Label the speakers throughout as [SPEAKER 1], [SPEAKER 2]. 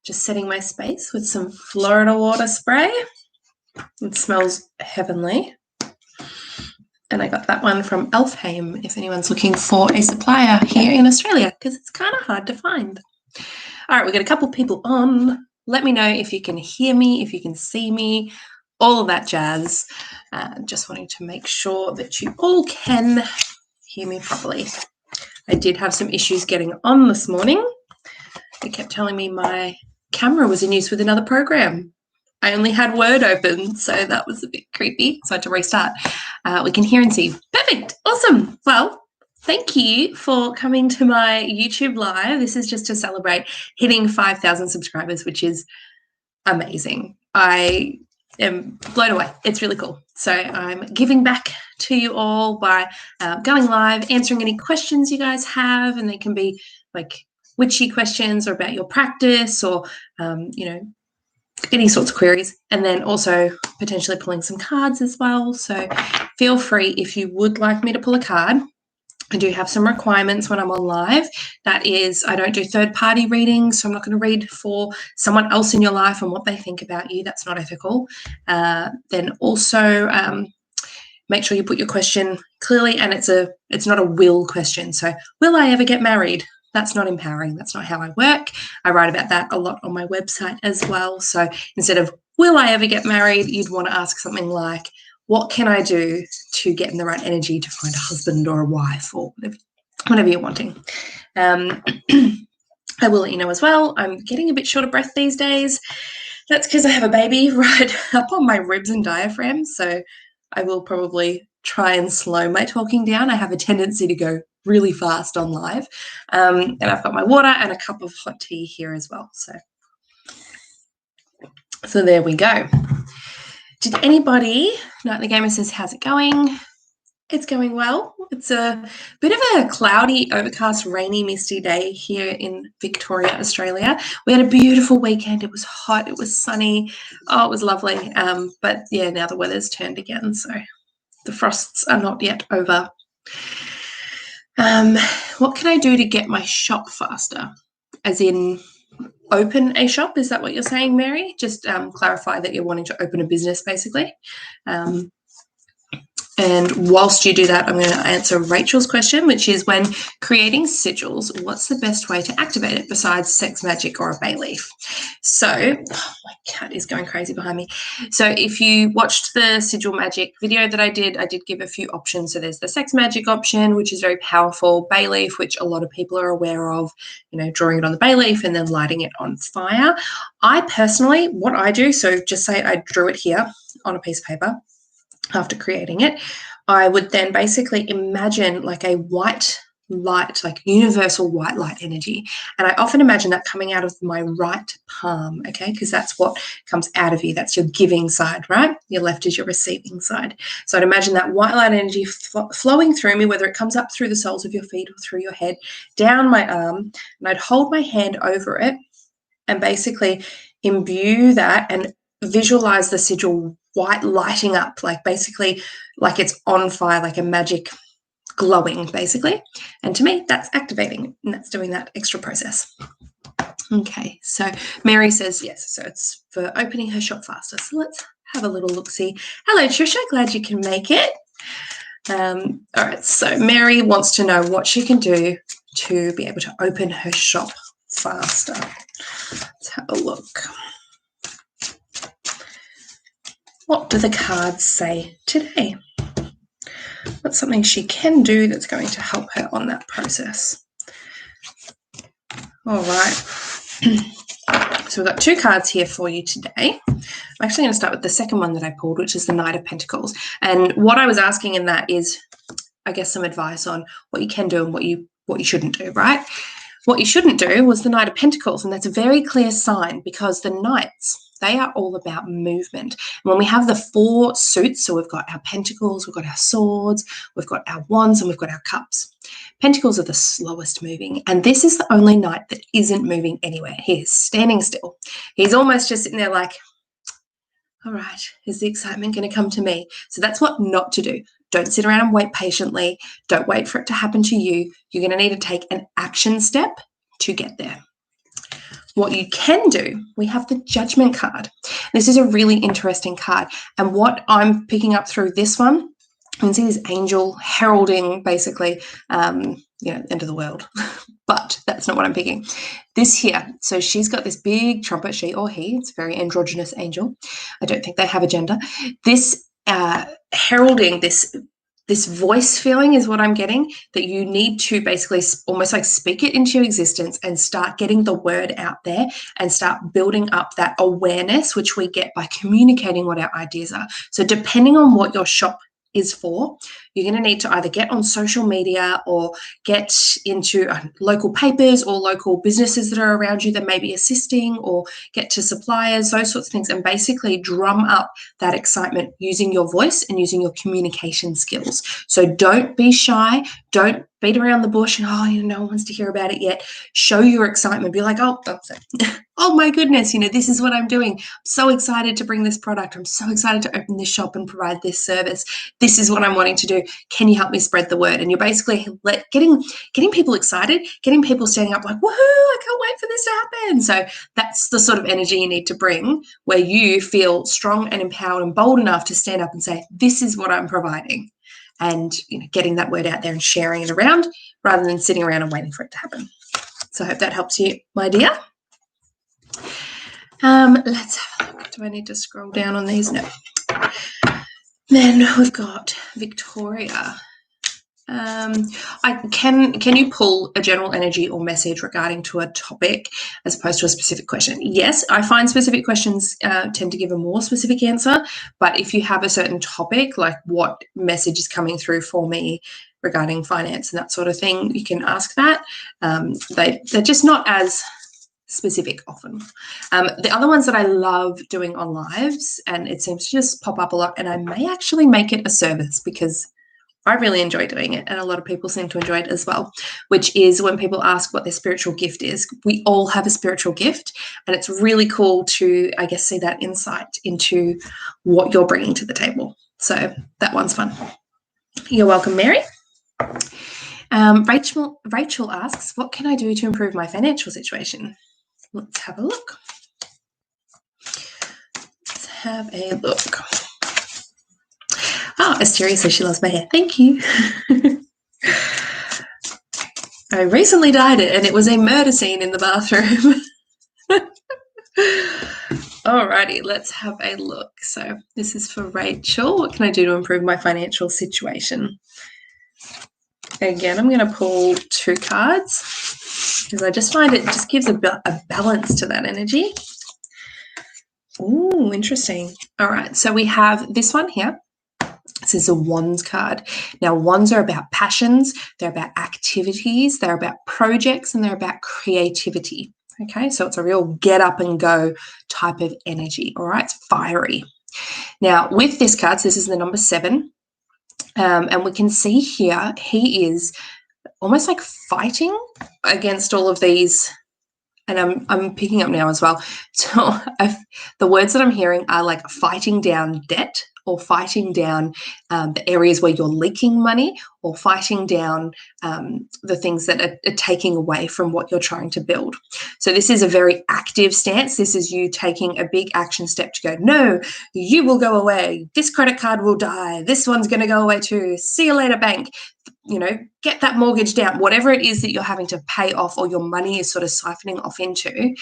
[SPEAKER 1] Just setting my space with some Florida water spray. It smells heavenly. And I got that one from Elfheim if anyone's looking for a supplier here in Australia, because it's kind of hard to find. All right, we've got a couple people on. Let me know if you can hear me, if you can see me, all of that jazz. Just wanting to make sure that you all can hear me properly. I did have some issues getting on this morning. It kept telling me my camera was in use with another program. I only had Word open, so that was a bit creepy, so I had to restart. We can hear and see. Perfect. Awesome. Well, thank you for coming to my YouTube live. This is just to celebrate hitting 5,000 subscribers, which is amazing. I am blown away. It's really cool. So I'm giving back to you all by going live, answering any questions you guys have, and they can be like witchy questions or about your practice or, any sorts of queries, and then also potentially pulling some cards as well. So feel free if you would like me to pull a card. I do have some requirements when I'm on live. That is, I don't do third-party readings, so I'm not going to read for someone else in your life and what they think about you. That's not ethical. Then also make sure you put your question clearly, and it's not a will question. So will I ever get married? That's not empowering. That's not how I work. I write about that a lot on my website as well. So instead of will I ever get married, you'd want to ask something like, what can I do to get in the right energy to find a husband or a wife or whatever you're wanting. I will let you know as well, I'm getting a bit short of breath these days. That's because I have a baby right up on my ribs and diaphragm. So I will probably try and slow my talking down. I have a tendency to go really fast on live. And I've got my water and a cup of hot tea here as well. So there we go. Did anybody, Nightly Gamer says, how's it going? It's going well. It's a bit of a cloudy, overcast, rainy, misty day here in Victoria, Australia. We had a beautiful weekend. It was hot. It was sunny. Oh, it was lovely. But yeah, now the weather's turned again. So the frosts are not yet over. What can I do to get my shop faster? As in open a shop? Is that what you're saying, Mary? Just clarify that you're wanting to open a business, basically. And whilst you do that, I'm going to answer Rachel's question, which is, when creating sigils, what's the best way to activate it besides sex magic or a bay leaf? So, my cat is going crazy behind me. So if you watched the sigil magic video that I did give a few options. So there's the sex magic option, which is very powerful, bay leaf, which a lot of people are aware of, drawing it on the bay leaf and then lighting it on fire. I personally, what I do, so just say I drew it here on a piece of paper. After creating it, I would then basically imagine like a white light, like universal white light energy. And I often imagine that coming out of my right palm, okay, because that's what comes out of you. That's your giving side, right? Your left is your receiving side. So I'd imagine that white light energy flowing through me, whether it comes up through the soles of your feet or through your head, down my arm, and I'd hold my hand over it and basically imbue that and visualize the sigil white lighting up, like basically like it's on fire, like a magic glowing, basically. And to me, that's activating, and that's doing that extra process. Okay, so Mary says yes, so it's for opening her shop faster. So let's have a little look-see. Hello, Trisha, glad you can make it. All right, so Mary wants to know what she can do to be able to open her shop faster. Let's have a look. What do the cards say today? What's something she can do that's going to help her on that process? All right. So we've got two cards here for you today. I'm actually going to start with the second one that I pulled, which is the Knight of Pentacles. And what I was asking in that is, I guess, some advice on what you can do and what you shouldn't do, right? What you shouldn't do was the Knight of Pentacles, and that's a very clear sign because the Knights, they are all about movement. And when we have the four suits, so we've got our pentacles, we've got our swords, we've got our wands, and we've got our cups. Pentacles are the slowest moving, and this is the only knight that isn't moving anywhere. He is standing still. He's almost just sitting there like, all right, is the excitement going to come to me? So that's what not to do. Don't sit around and wait patiently. Don't wait for it to happen to you. You're going to need to take an action step to get there. what you can do, we have the Judgment card. This is a really interesting card. And what I'm picking up through this one, you can see this angel heralding basically, end of the world. But that's not what I'm picking. This here, so she's got this big trumpet, she or he, it's a very androgynous angel. I don't think they have a gender. This heralding, this voice feeling is what I'm getting, that you need to basically almost like speak it into your existence and start getting the word out there and start building up that awareness, which we get by communicating what our ideas are. So depending on what your shop is for, you're going to need to either get on social media or get into local papers or local businesses that are around you that may be assisting, or get to suppliers, those sorts of things, and basically drum up that excitement using your voice and using your communication skills. So don't be shy. Don't beat around the bush and, no one wants to hear about it yet. Show your excitement. Be like, oh my goodness, this is what I'm doing. I'm so excited to bring this product. I'm so excited to open this shop and provide this service. This is what I'm wanting to do. Can you help me spread the word? And you're basically getting people excited, getting people standing up like, woohoo, I can't wait for this to happen. So that's the sort of energy you need to bring, where you feel strong and empowered and bold enough to stand up and say, this is what I'm providing. And getting that word out there and sharing it around rather than sitting around and waiting for it to happen. So I hope that helps you, my dear. Let's have a look. Do I need to scroll down on these? No. Then we've got Victoria. Can you pull a general energy or message regarding to a topic as opposed to a specific question? Yes, I find specific questions tend to give a more specific answer, but if you have a certain topic, like what message is coming through for me regarding finance and that sort of thing, you can ask that. They're just not as specific often. The other ones that I love doing on lives, and it seems to just pop up a lot, and I may actually make it a service because I really enjoy doing it, and a lot of people seem to enjoy it as well, which is when people ask what their spiritual gift is. We all have a spiritual gift, and it's really cool to, I guess, see that insight into what you're bringing to the table. So that one's fun. You're welcome, Mary. Rachel asks, what can I do to improve my financial situation? Let's have a look. Oh, Asteria says she loves my hair. Thank you. I recently dyed it, and it was a murder scene in the bathroom. Alrighty, let's have a look. So this is for Rachel. What can I do to improve my financial situation? Again, I'm going to pull 2 cards because I just find it just gives a balance to that energy. Ooh, interesting. All right, so we have this one here. This is a Wands card. Now, Wands are about passions, they're about activities, they're about projects, and they're about creativity. Okay, so it's a real get up and go type of energy. All right, it's fiery. Now, with this card, so this is the number 7, and we can see here he is almost like fighting against all of these. And I'm picking up now as well. So the words that I'm hearing are like fighting down debt, or fighting down the areas where you're leaking money, or fighting down the things that are taking away from what you're trying to build. So this is a very active stance. This is you taking a big action step to go, no, you will go away. This credit card will die. This one's going to go away too. See you later, bank. Get that mortgage down, whatever it is that you're having to pay off, or your money is sort of siphoning off into,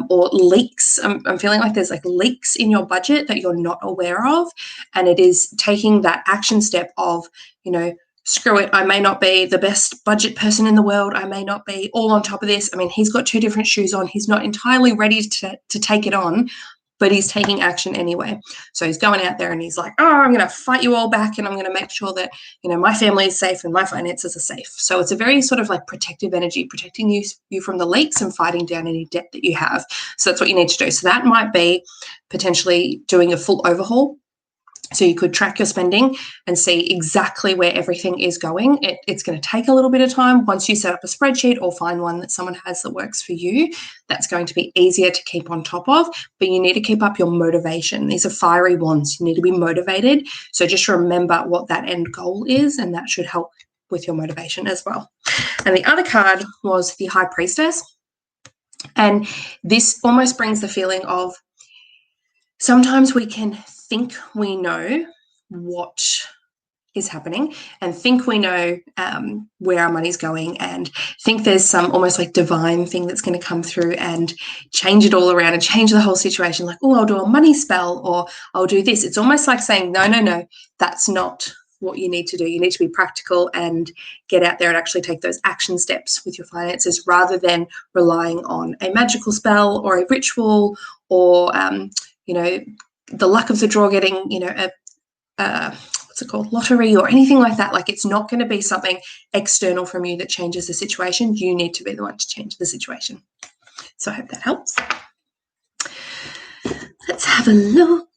[SPEAKER 1] or leaks. I'm feeling like there's like leaks in your budget that you're not aware of. And it is taking that action step of, screw it. I may not be the best budget person in the world. I may not be all on top of this. I mean, he's got 2 different shoes on. He's not entirely ready to take it on, but he's taking action anyway. So he's going out there and he's like, oh, I'm going to fight you all back, and I'm going to make sure that, my family is safe and my finances are safe. So it's a very sort of like protective energy, protecting you from the leaks and fighting down any debt that you have. So that's what you need to do. So that might be potentially doing a full overhaul. So you could track your spending and see exactly where everything is going. It's going to take a little bit of time. Once you set up a spreadsheet or find one that someone has that works for you, that's going to be easier to keep on top of, but you need to keep up your motivation. These are fiery wands. You need to be motivated. So just remember what that end goal is, and that should help with your motivation as well. And the other card was the High Priestess. And this almost brings the feeling of sometimes we can think we know what is happening and think we know where our money's going and think there's some almost like divine thing that's going to come through and change it all around and change the whole situation. Like, oh, I'll do a money spell or I'll do this. It's almost like saying, no, that's not what you need to do. You need to be practical and get out there and actually take those action steps with your finances rather than relying on a magical spell or a ritual or, the luck of the draw getting, what's it called, lottery or anything like that. Like, it's not going to be something external from you that changes the situation. You need to be the one to change the situation. So I hope that helps. Let's have a look.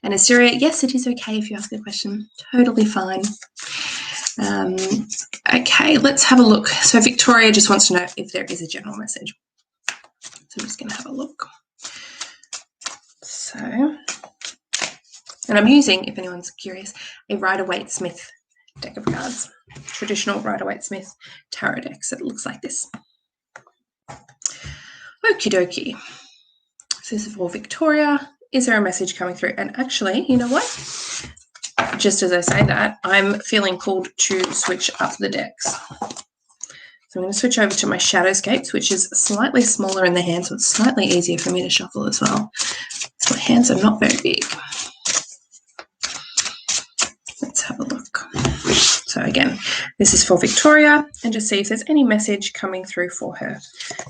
[SPEAKER 1] And Assyria, yes, it is okay if you ask a question. Totally fine. Okay, let's have a look. So Victoria just wants to know if there is a general message. So I'm just going to have a look. So, and I'm using, if anyone's curious, a Rider-Waite-Smith deck of cards. Traditional Rider-Waite-Smith tarot deck. So it looks like this. Okie dokie. So this is for Victoria. Is there a message coming through? And actually, you know what? Just as I say that, I'm feeling called to switch up the decks. So I'm going to switch over to my Shadowscapes, which is slightly smaller in the hand, so it's slightly easier for me to shuffle as well. So my hands are not very big. Let's have a look. So again, this is for Victoria, and just see if there's any message coming through for her.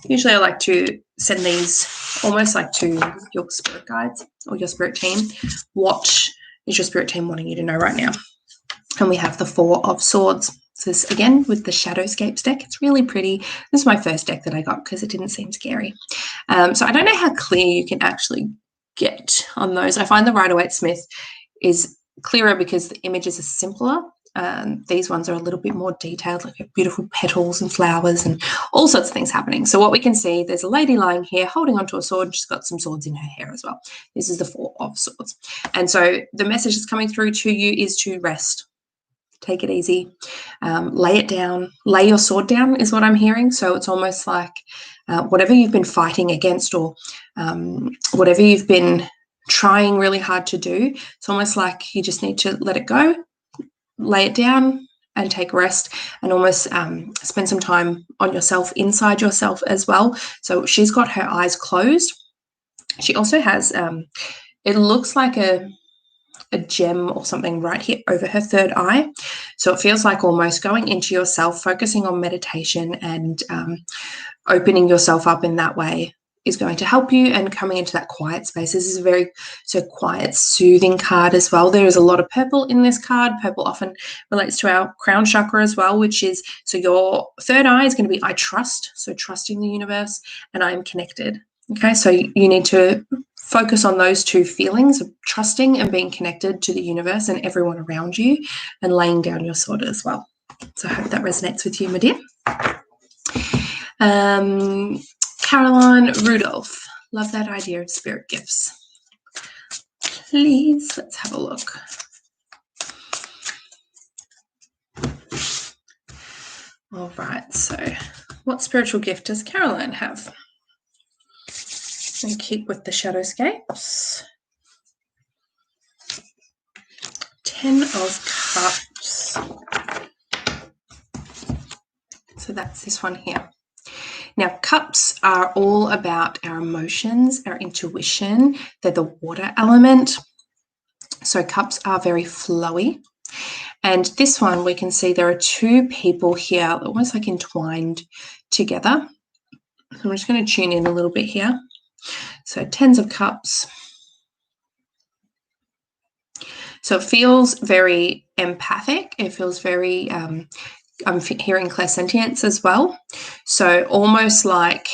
[SPEAKER 1] Usually I like to send these almost like to your spirit guides or your spirit team. What is your spirit team wanting you to know right now? And we have the Four of Swords. So this, again, with the Shadowscapes deck, it's really pretty. This is my first deck that I got because it didn't seem scary. So I don't know how clear you can actually get on those. I find the Rider-Waite-Smith is clearer because the images are simpler. These ones are a little bit more detailed, like beautiful petals and flowers and all sorts of things happening. So what we can see, there's a lady lying here holding onto a sword. She's got some swords in her hair as well. This is the Four of Swords. And so the message that's coming through to you is to rest. Take it easy. Lay it down. Lay your sword down is what I'm hearing. So it's almost like whatever you've been fighting against or whatever you've been trying really hard to do, it's almost like you just need to let it go. Lay it down and take rest and almost spend some time on yourself, inside yourself as well. So she's got her eyes closed. She also has, it looks like a gem or something right here over her third eye. So it feels like almost going into yourself, focusing on meditation and opening yourself up in that way is going to help you and coming into that quiet space. This is a very quiet, soothing card as well. There is a lot of purple in this card. Purple often relates to our crown chakra as well, which is, so your third eye is going to be I trust, so trusting the universe, and I am connected. Okay, so you need to focus on those two feelings of trusting and being connected to the universe and everyone around you and laying down your sword as well. So I hope that resonates with you, my dear. Caroline Rudolph, love that idea of spirit gifts. Please, let's have a look. All right, so what spiritual gift does Caroline have? And keep with the Shadowscapes. 10 of Cups. So that's this one here. Now, cups are all about our emotions, our intuition. They're the water element. So cups are very flowy. And this one, we can see there are two people here, almost like entwined together. So I'm just going to tune in a little bit here. So 10 of Cups. So it feels very empathic. It feels very... I'm hearing clairsentience as well. So almost like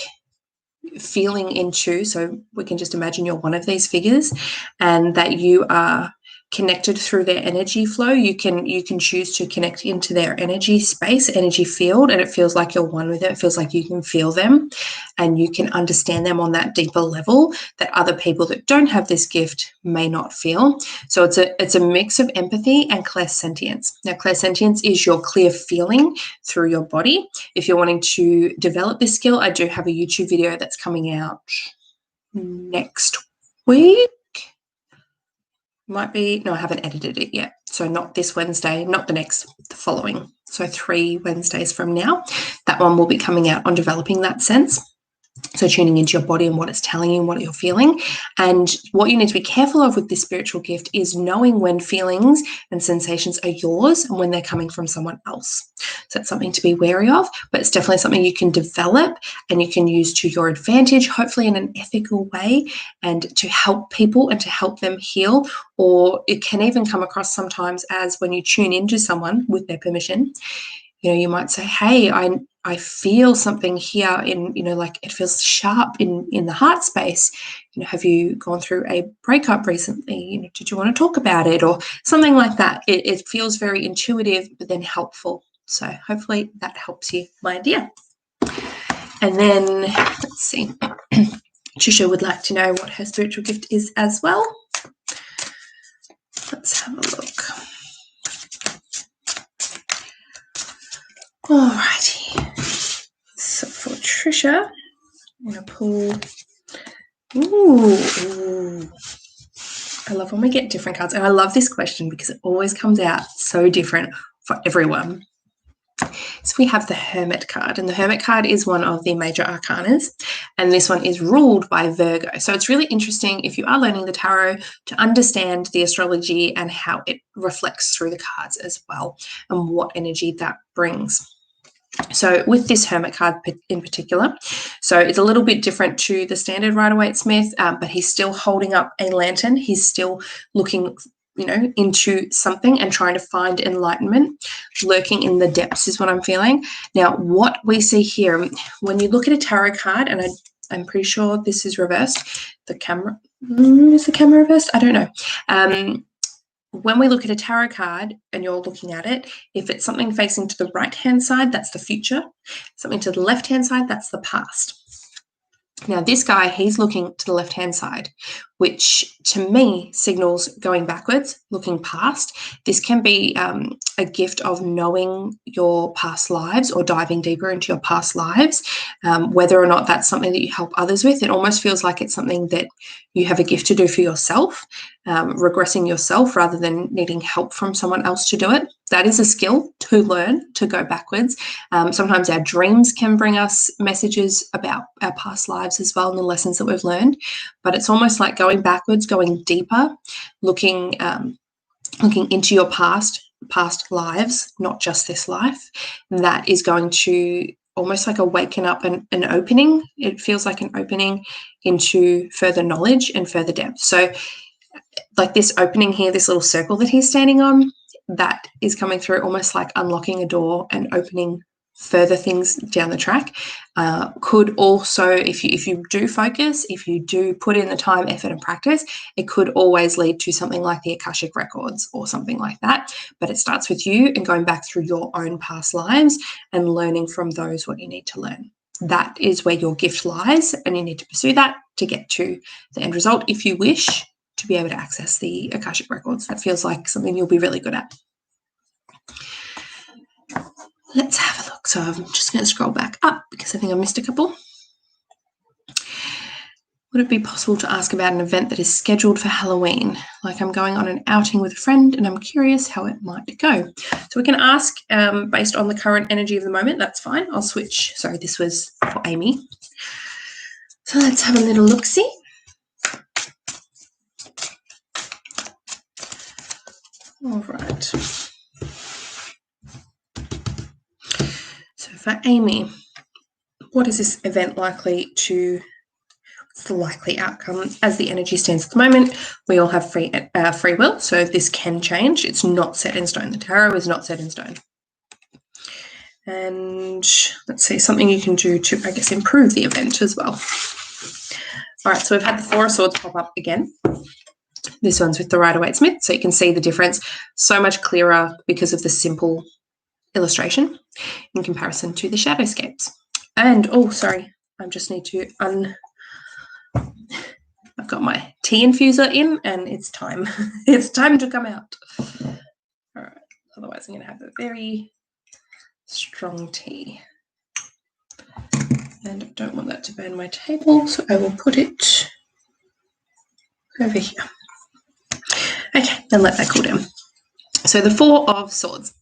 [SPEAKER 1] feeling into, so we can just imagine you're one of these figures and that you are connected through their energy flow. You can choose to connect into their energy space, energy field, and it feels like you're one with it. It feels like you can feel them. and you can understand them on that deeper level that other people that don't have this gift may not feel. So it's a mix of empathy and clairsentience. Now, clairsentience is your clear feeling through your body. If you're wanting to develop this skill, I do have a YouTube video that's coming out next week. Might be, no, I haven't edited it yet. So not this Wednesday, not the next, the following. So 3 Wednesdays from now, that one will be coming out on developing that sense. So tuning into your body and what it's telling you and what you're feeling. And what you need to be careful of with this spiritual gift is knowing when feelings and sensations are yours and when they're coming from someone else. So that's something to be wary of, but it's definitely something you can develop and you can use to your advantage, hopefully in an ethical way, and to help people and to help them heal. Or it can even come across sometimes as when you tune into someone with their permission, you know, you might say, hey, I feel something here in, you know, like it feels sharp in the heart space. You know, have you gone through a breakup recently? You know, did you want to talk about it or something like that? It feels very intuitive, but then helpful. So hopefully that helps you, my dear. And then let's see. Trisha would like to know what her spiritual gift is as well. Let's have a look. Alrighty. So for Trisha, I'm going to pull. Ooh. I love when we get different cards. And I love this question because it always comes out so different for everyone. So we have the Hermit card, and the Hermit card is one of the major arcanas, and this one is ruled by Virgo. So it's really interesting if you are learning the tarot to understand the astrology and how it reflects through the cards as well and what energy that brings. So with this Hermit card in particular, so it's a little bit different to the standard Rider-Waite-Smith, but he's still holding up a lantern. He's still looking, you know, into something and trying to find enlightenment. Lurking in the depths is what I'm feeling. Now, what we see here, when you look at a tarot card, and I'm pretty sure this is reversed. The camera, is the camera reversed? I don't know. When we look at a tarot card and you're looking at it, if it's something facing to the right-hand side, that's the future. Something to the left-hand side, that's the past. Now, this guy, he's looking to the left-hand side, which to me signals going backwards, looking past. This can be a gift of knowing your past lives or diving deeper into your past lives, whether or not that's something that you help others with. It almost feels like it's something that you have a gift to do for yourself, regressing yourself rather than needing help from someone else to do it. That is a skill to learn, to go backwards. Sometimes our dreams can bring us messages about our past lives as well and the lessons that we've learned, but it's almost like going backwards, going deeper, looking into your past lives, not just this life. That is going to almost like awaken up an opening. It feels like an opening into further knowledge and further depth. So like this opening here, this little circle that he's standing on, that is coming through almost like unlocking a door and opening further things down the track. Could also, if you do focus, if you do put in the time, effort and practice, it could always lead to something like the Akashic Records or something like that. But it starts with you and going back through your own past lives and learning from those what you need to learn. That is where your gift lies, and you need to pursue that to get to the end result if you wish to be able to access the Akashic Records. That feels like something you'll be really good at. Let's have a look. So I'm just going to scroll back up because I think I missed a couple. Would it be possible to ask about an event that is scheduled for Halloween? Like I'm going on an outing with a friend and I'm curious how it might go. So we can ask based on the current energy of the moment. That's fine. I'll switch. Sorry, this was for Amy. So let's have a little look-see. All right. So for Amy, what is this event likely to, what's the likely outcome? As the energy stands at the moment, we all have free will, so this can change. It's not set in stone. The tarot is not set in stone. And let's see, something you can do to, I guess, improve the event as well. All right, so we've had the Four of Swords pop up again. This one's with the Rider-Waite-Smith, so you can see the difference so much clearer because of the simple illustration in comparison to the shadowscapes. And, oh, sorry, I just need to I've got my tea infuser in and it's time. It's time to come out. All right. Otherwise, I'm going to have a very strong tea. And I don't want that to burn my table, so I will put it over here. Okay, then let that cool down. So the Four of Swords.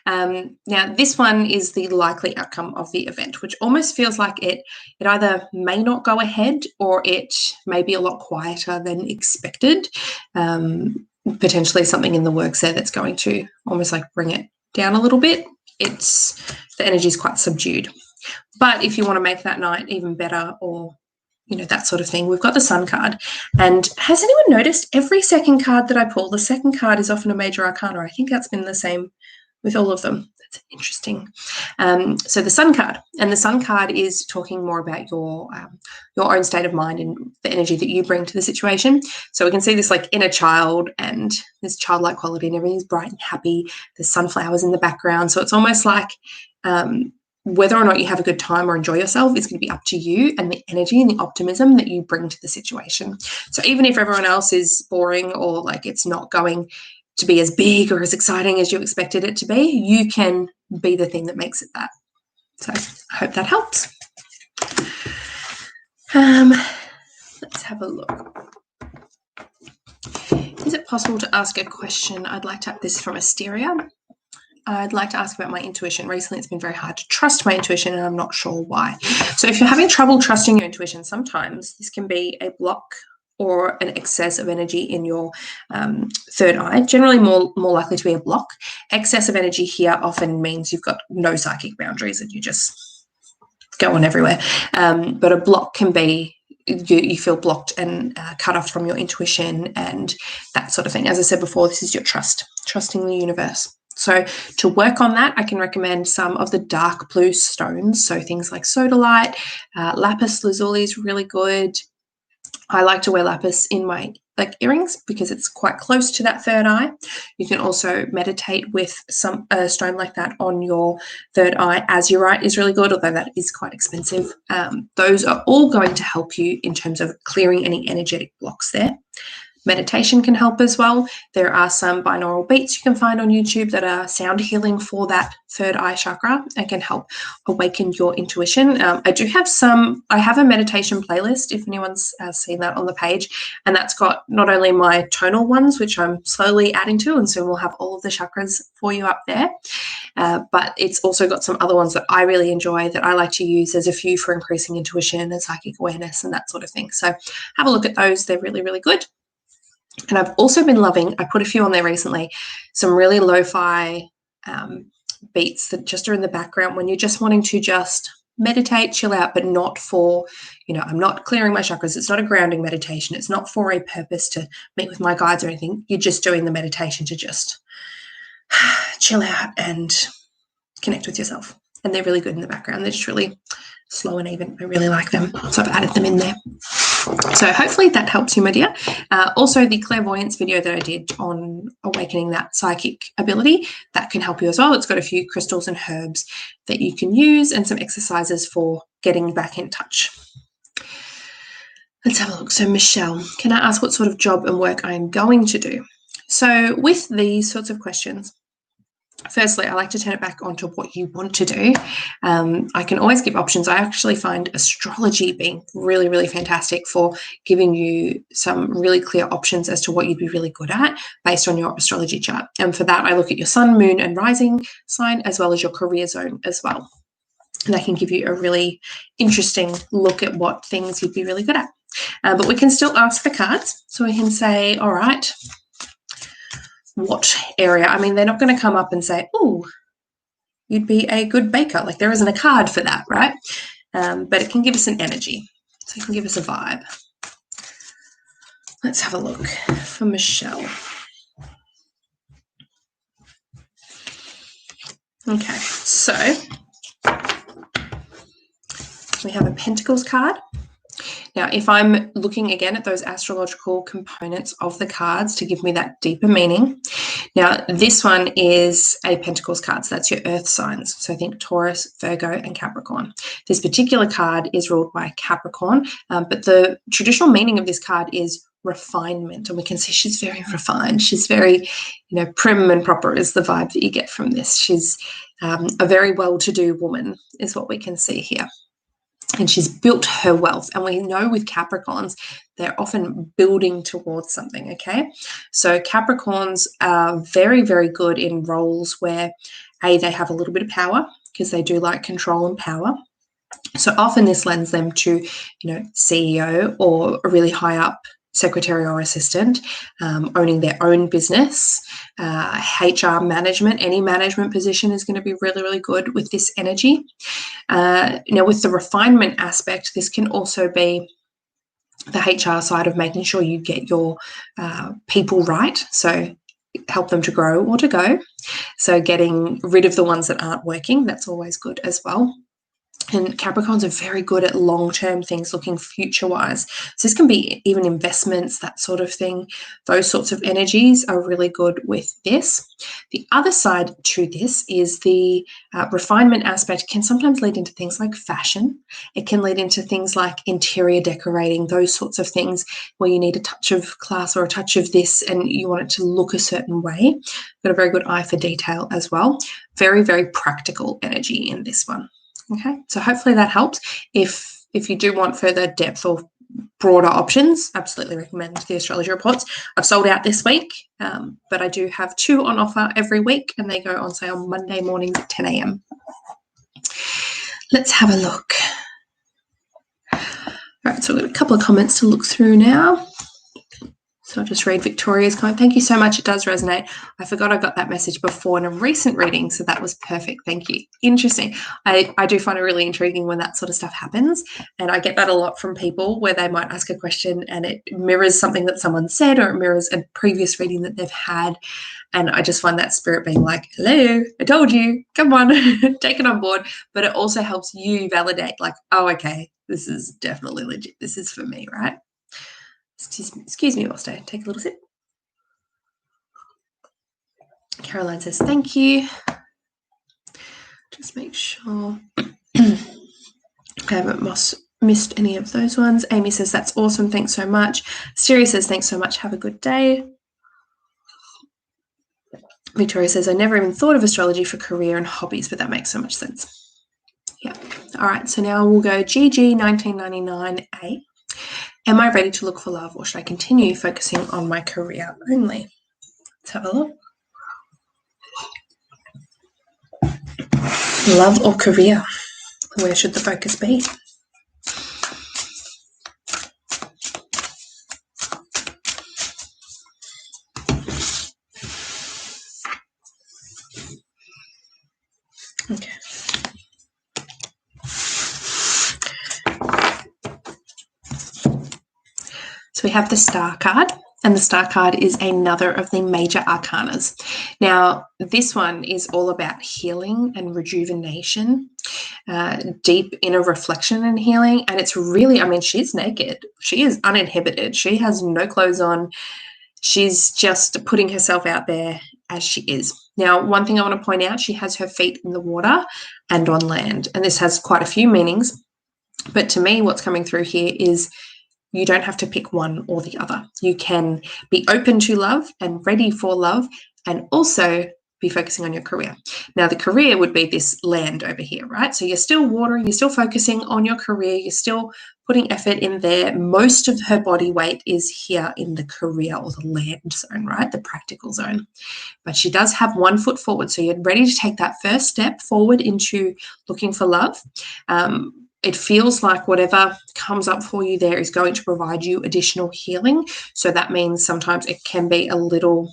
[SPEAKER 1] Now, this one is the likely outcome of the event, which almost feels like it either may not go ahead or it may be a lot quieter than expected. Potentially something in the works there that's going to almost like bring it down a little bit. The energy is quite subdued. But if you want to make that night even better, or that sort of thing, we've got the Sun card. And has anyone noticed every second card that I pull, the second card is often a major arcana? I think that's been the same with all of them. That's interesting. So the Sun card, and the Sun card is talking more about your own state of mind and the energy that you bring to the situation. So we can see this like inner child and this childlike quality, and everything's bright and happy. There's sunflowers in the background. So it's almost like whether or not you have a good time or enjoy yourself is going to be up to you and the energy and the optimism that you bring to the situation. So even if everyone else is boring or like it's not going to be as big or as exciting as you expected it to be, you can be the thing that makes it that. So I hope that helps. Let's have a look. Is it possible to ask a question? I'd like to have this from Asteria. I'd like to ask about my intuition. Recently, it's been very hard to trust my intuition, and I'm not sure why. So if you're having trouble trusting your intuition, sometimes this can be a block or an excess of energy in your third eye, generally more likely to be a block. Excess of energy here often means you've got no psychic boundaries and you just go on everywhere. But a block can be you feel blocked and cut off from your intuition and that sort of thing. As I said before, this is your trusting the universe. So to work on that, I can recommend some of the dark blue stones. So things like sodalite, lapis lazuli is really good. I like to wear lapis in my earrings because it's quite close to that third eye. You can also meditate with some stone like that on your third eye. Azurite is really good, although that is quite expensive. Those are all going to help you in terms of clearing any energetic blocks there. Meditation can help as well. There are some binaural beats you can find on YouTube that are sound healing for that third eye chakra and can help awaken your intuition. I have a meditation playlist, if anyone's seen that on the page, and that's got not only my tonal ones, which I'm slowly adding to, and so we'll have all of the chakras for you up there, but it's also got some other ones that I really enjoy that I like to use. There's a few for increasing intuition and psychic awareness and that sort of thing. So have a look at those. They're really, really good. And I've also been loving, I put a few on there recently, some really lo-fi beats that just are in the background when you're just wanting to just meditate, chill out, but not for, I'm not clearing my chakras. It's not a grounding meditation. It's not for a purpose to meet with my guides or anything. You're just doing the meditation to just chill out and connect with yourself. And they're really good in the background. They're just really slow and even. I really like them. So I've added them in there. So hopefully that helps you, my dear. Also, the clairvoyance video that I did on awakening that psychic ability, that can help you as well. It's got a few crystals and herbs that you can use and some exercises for getting back in touch. Let's have a look. So Michelle, can I ask what sort of job and work I am going to do? So with these sorts of questions, firstly, I like to turn it back onto what you want to do. I can always give options. I actually find astrology being really, really fantastic for giving you some really clear options as to what you'd be really good at based on your astrology chart. And for that, I look at your sun, moon, and rising sign, as well as your career zone as well. And I can give you a really interesting look at what things you'd be really good at. But we can still ask the cards. So we can say, all right, what area? I mean, they're not going to come up and say, oh, you'd be a good baker. Like there isn't a card for that, right? But it can give us an energy. So it can give us a vibe. Let's have a look for Michelle. Okay, so we have a Pentacles card. Now, if I'm looking again at those astrological components of the cards to give me that deeper meaning, now this one is a Pentacles card, so that's your earth signs. So I think Taurus, Virgo, and Capricorn. This particular card is ruled by Capricorn, but the traditional meaning of this card is refinement, and we can see she's very refined. She's very, prim and proper is the vibe that you get from this. She's a very well-to-do woman is what we can see here. And she's built her wealth. And we know with Capricorns, they're often building towards something, okay? So Capricorns are very, very good in roles where, A, they have a little bit of power because they do like control and power. So often this lends them to, CEO or a really high up secretary or assistant, owning their own business, HR management. Any management position is going to be really, really good with this energy. Now, with the refinement aspect, this can also be the HR side of making sure you get your people right. So help them to grow or to go. So getting rid of the ones that aren't working, that's always good as well. And Capricorns are very good at long-term things, looking future-wise. So this can be even investments, that sort of thing. Those sorts of energies are really good with this. The other side to this is the refinement aspect can sometimes lead into things like fashion. It can lead into things like interior decorating, those sorts of things where you need a touch of class or a touch of this and you want it to look a certain way. Got a very good eye for detail as well. Very, very practical energy in this one. Okay, so hopefully that helps. If you do want further depth or broader options, absolutely recommend the Astrology Reports. I've sold out this week, but I do have 2 on offer every week, and they go on sale Monday mornings at 10 a.m. Let's have a look. All right, so we've got a couple of comments to look through now. So I'll just read Victoria's comment. Thank you so much. It does resonate. I forgot I got that message before in a recent reading, so that was perfect. Thank you. Interesting. I do find it really intriguing when that sort of stuff happens, and I get that a lot from people where they might ask a question and it mirrors something that someone said or it mirrors a previous reading that they've had, and I just find that spirit being like, hello, I told you, come on, take it on board. But it also helps you validate like, oh, okay, this is definitely legit. This is for me, right? Excuse me whilst I take a little sip. Caroline says, thank you. Just make sure I haven't missed any of those ones. Amy says, that's awesome. Thanks so much. Siri says, thanks so much. Have a good day. Victoria says, I never even thought of astrology for career and hobbies, but that makes so much sense. Yeah. All right. So now we'll go GG 1999A. Am I ready to look for love, or should I continue focusing on my career only? Let's have a look. Love or career? Where should the focus be? Okay. So we have the Star card, and the Star card is another of the major arcanas. Now, this one is all about healing and rejuvenation, deep inner reflection and healing. And it's really, I mean, she's naked. She is uninhibited. She has no clothes on. She's just putting herself out there as she is. Now, one thing I want to point out, she has her feet in the water and on land. And this has quite a few meanings. But to me, what's coming through here is you don't have to pick one or the other. You can be open to love and ready for love and also be focusing on your career. Now, the career would be this land over here, right? So you're still water, you're still focusing on your career, you're still putting effort in there. Most of her body weight is here in the career or the land zone, right? The practical zone. But she does have 1 foot forward. So you're ready to take that first step forward into looking for love. It feels like whatever comes up for you there is going to provide you additional healing. So that means sometimes it can be a little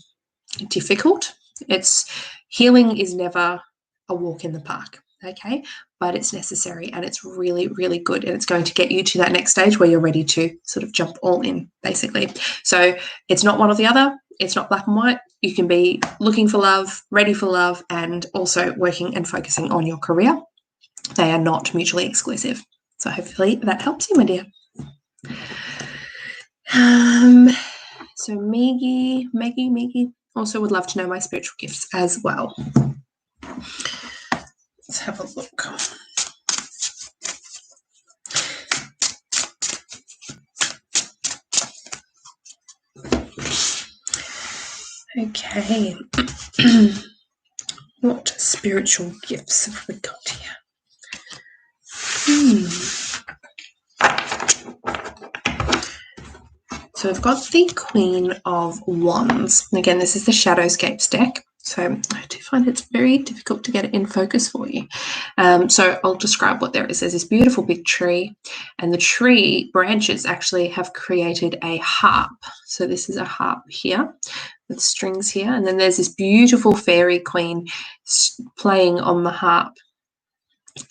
[SPEAKER 1] difficult. Healing is never a walk in the park, okay? But it's necessary and it's really, really good. And it's going to get you to that next stage where you're ready to sort of jump all in, basically. So it's not one or the other. It's not black and white. You can be looking for love, ready for love, and also working and focusing on your career. They are not mutually exclusive. So hopefully that helps you, my dear. So Maggie also would love to know my spiritual gifts as well. Let's have a look. Okay. What spiritual gifts have we got here? So we've got the Queen of Wands. And again, this is the Shadowscapes deck. So I do find it's very difficult to get it in focus for you. So I'll describe what there is. There's this beautiful big tree, and the tree branches actually have created a harp. So this is a harp here with strings here. And then there's this beautiful fairy queen playing on the harp.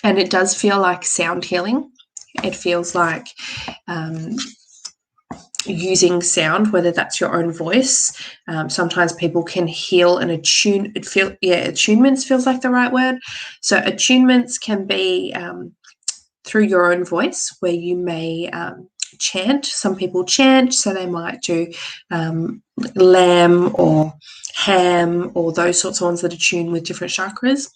[SPEAKER 1] And it does feel like sound healing. It feels like using sound, whether that's your own voice. Sometimes people can heal and attune. Attunements feels like the right word. So attunements can be through your own voice, where you may chant. Some people chant, so they might do lamb or ham or those sorts of ones that attune with different chakras.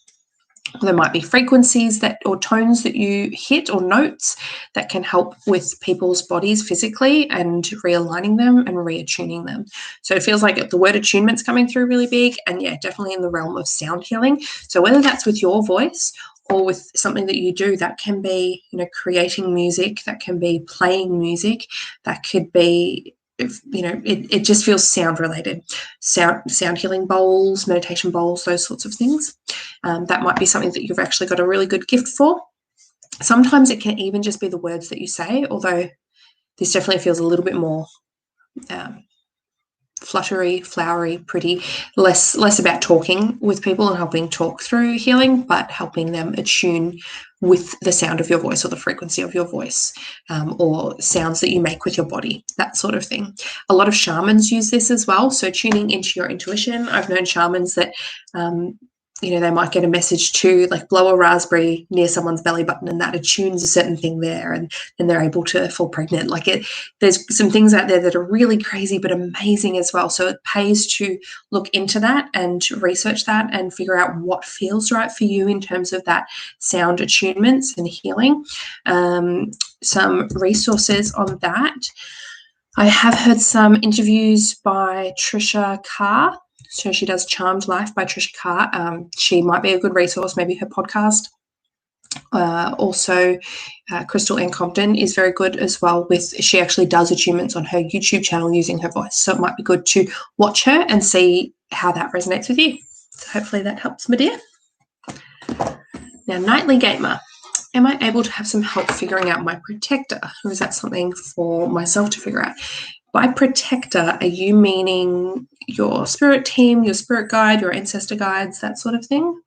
[SPEAKER 1] There might be frequencies or tones that you hit, or notes that can help with people's bodies physically and realigning them and reattuning them. So it feels like the word attunement's coming through really big, and yeah, definitely in the realm of sound healing. So whether that's with your voice or with something that you do, that can be, creating music, that can be playing music, that could be, it just feels sound related. Sound healing bowls, meditation bowls, those sorts of things. That might be something that you've actually got a really good gift for. Sometimes it can even just be the words that you say, although this definitely feels a little bit more fluttery, flowery, pretty, less about talking with people and helping talk through healing, but helping them attune with the sound of your voice or the frequency of your voice, or sounds that you make with your body, that sort of thing. A lot of shamans use this as well. So tuning into your intuition. I've known shamans that they might get a message to blow a raspberry near someone's belly button, and that attunes a certain thing there, and then they're able to fall pregnant. There's some things out there that are really crazy but amazing as well. So it pays to look into that and research that and figure out what feels right for you in terms of that sound attunements and healing. Some resources on that. I have heard some interviews by Trisha Carr. So she does Charmed Life by Trisha Carr. She might be a good resource, maybe her podcast. Also, Crystal Ann Compton is very good as well. She actually does attunements on her YouTube channel using her voice. So it might be good to watch her and see how that resonates with you. So hopefully that helps, my dear. Now, Nightly Gamer. Am I able to have some help figuring out my protector? Or is that something for myself to figure out? By protector, are you meaning your spirit team, your spirit guide, your ancestor guides, that sort of thing?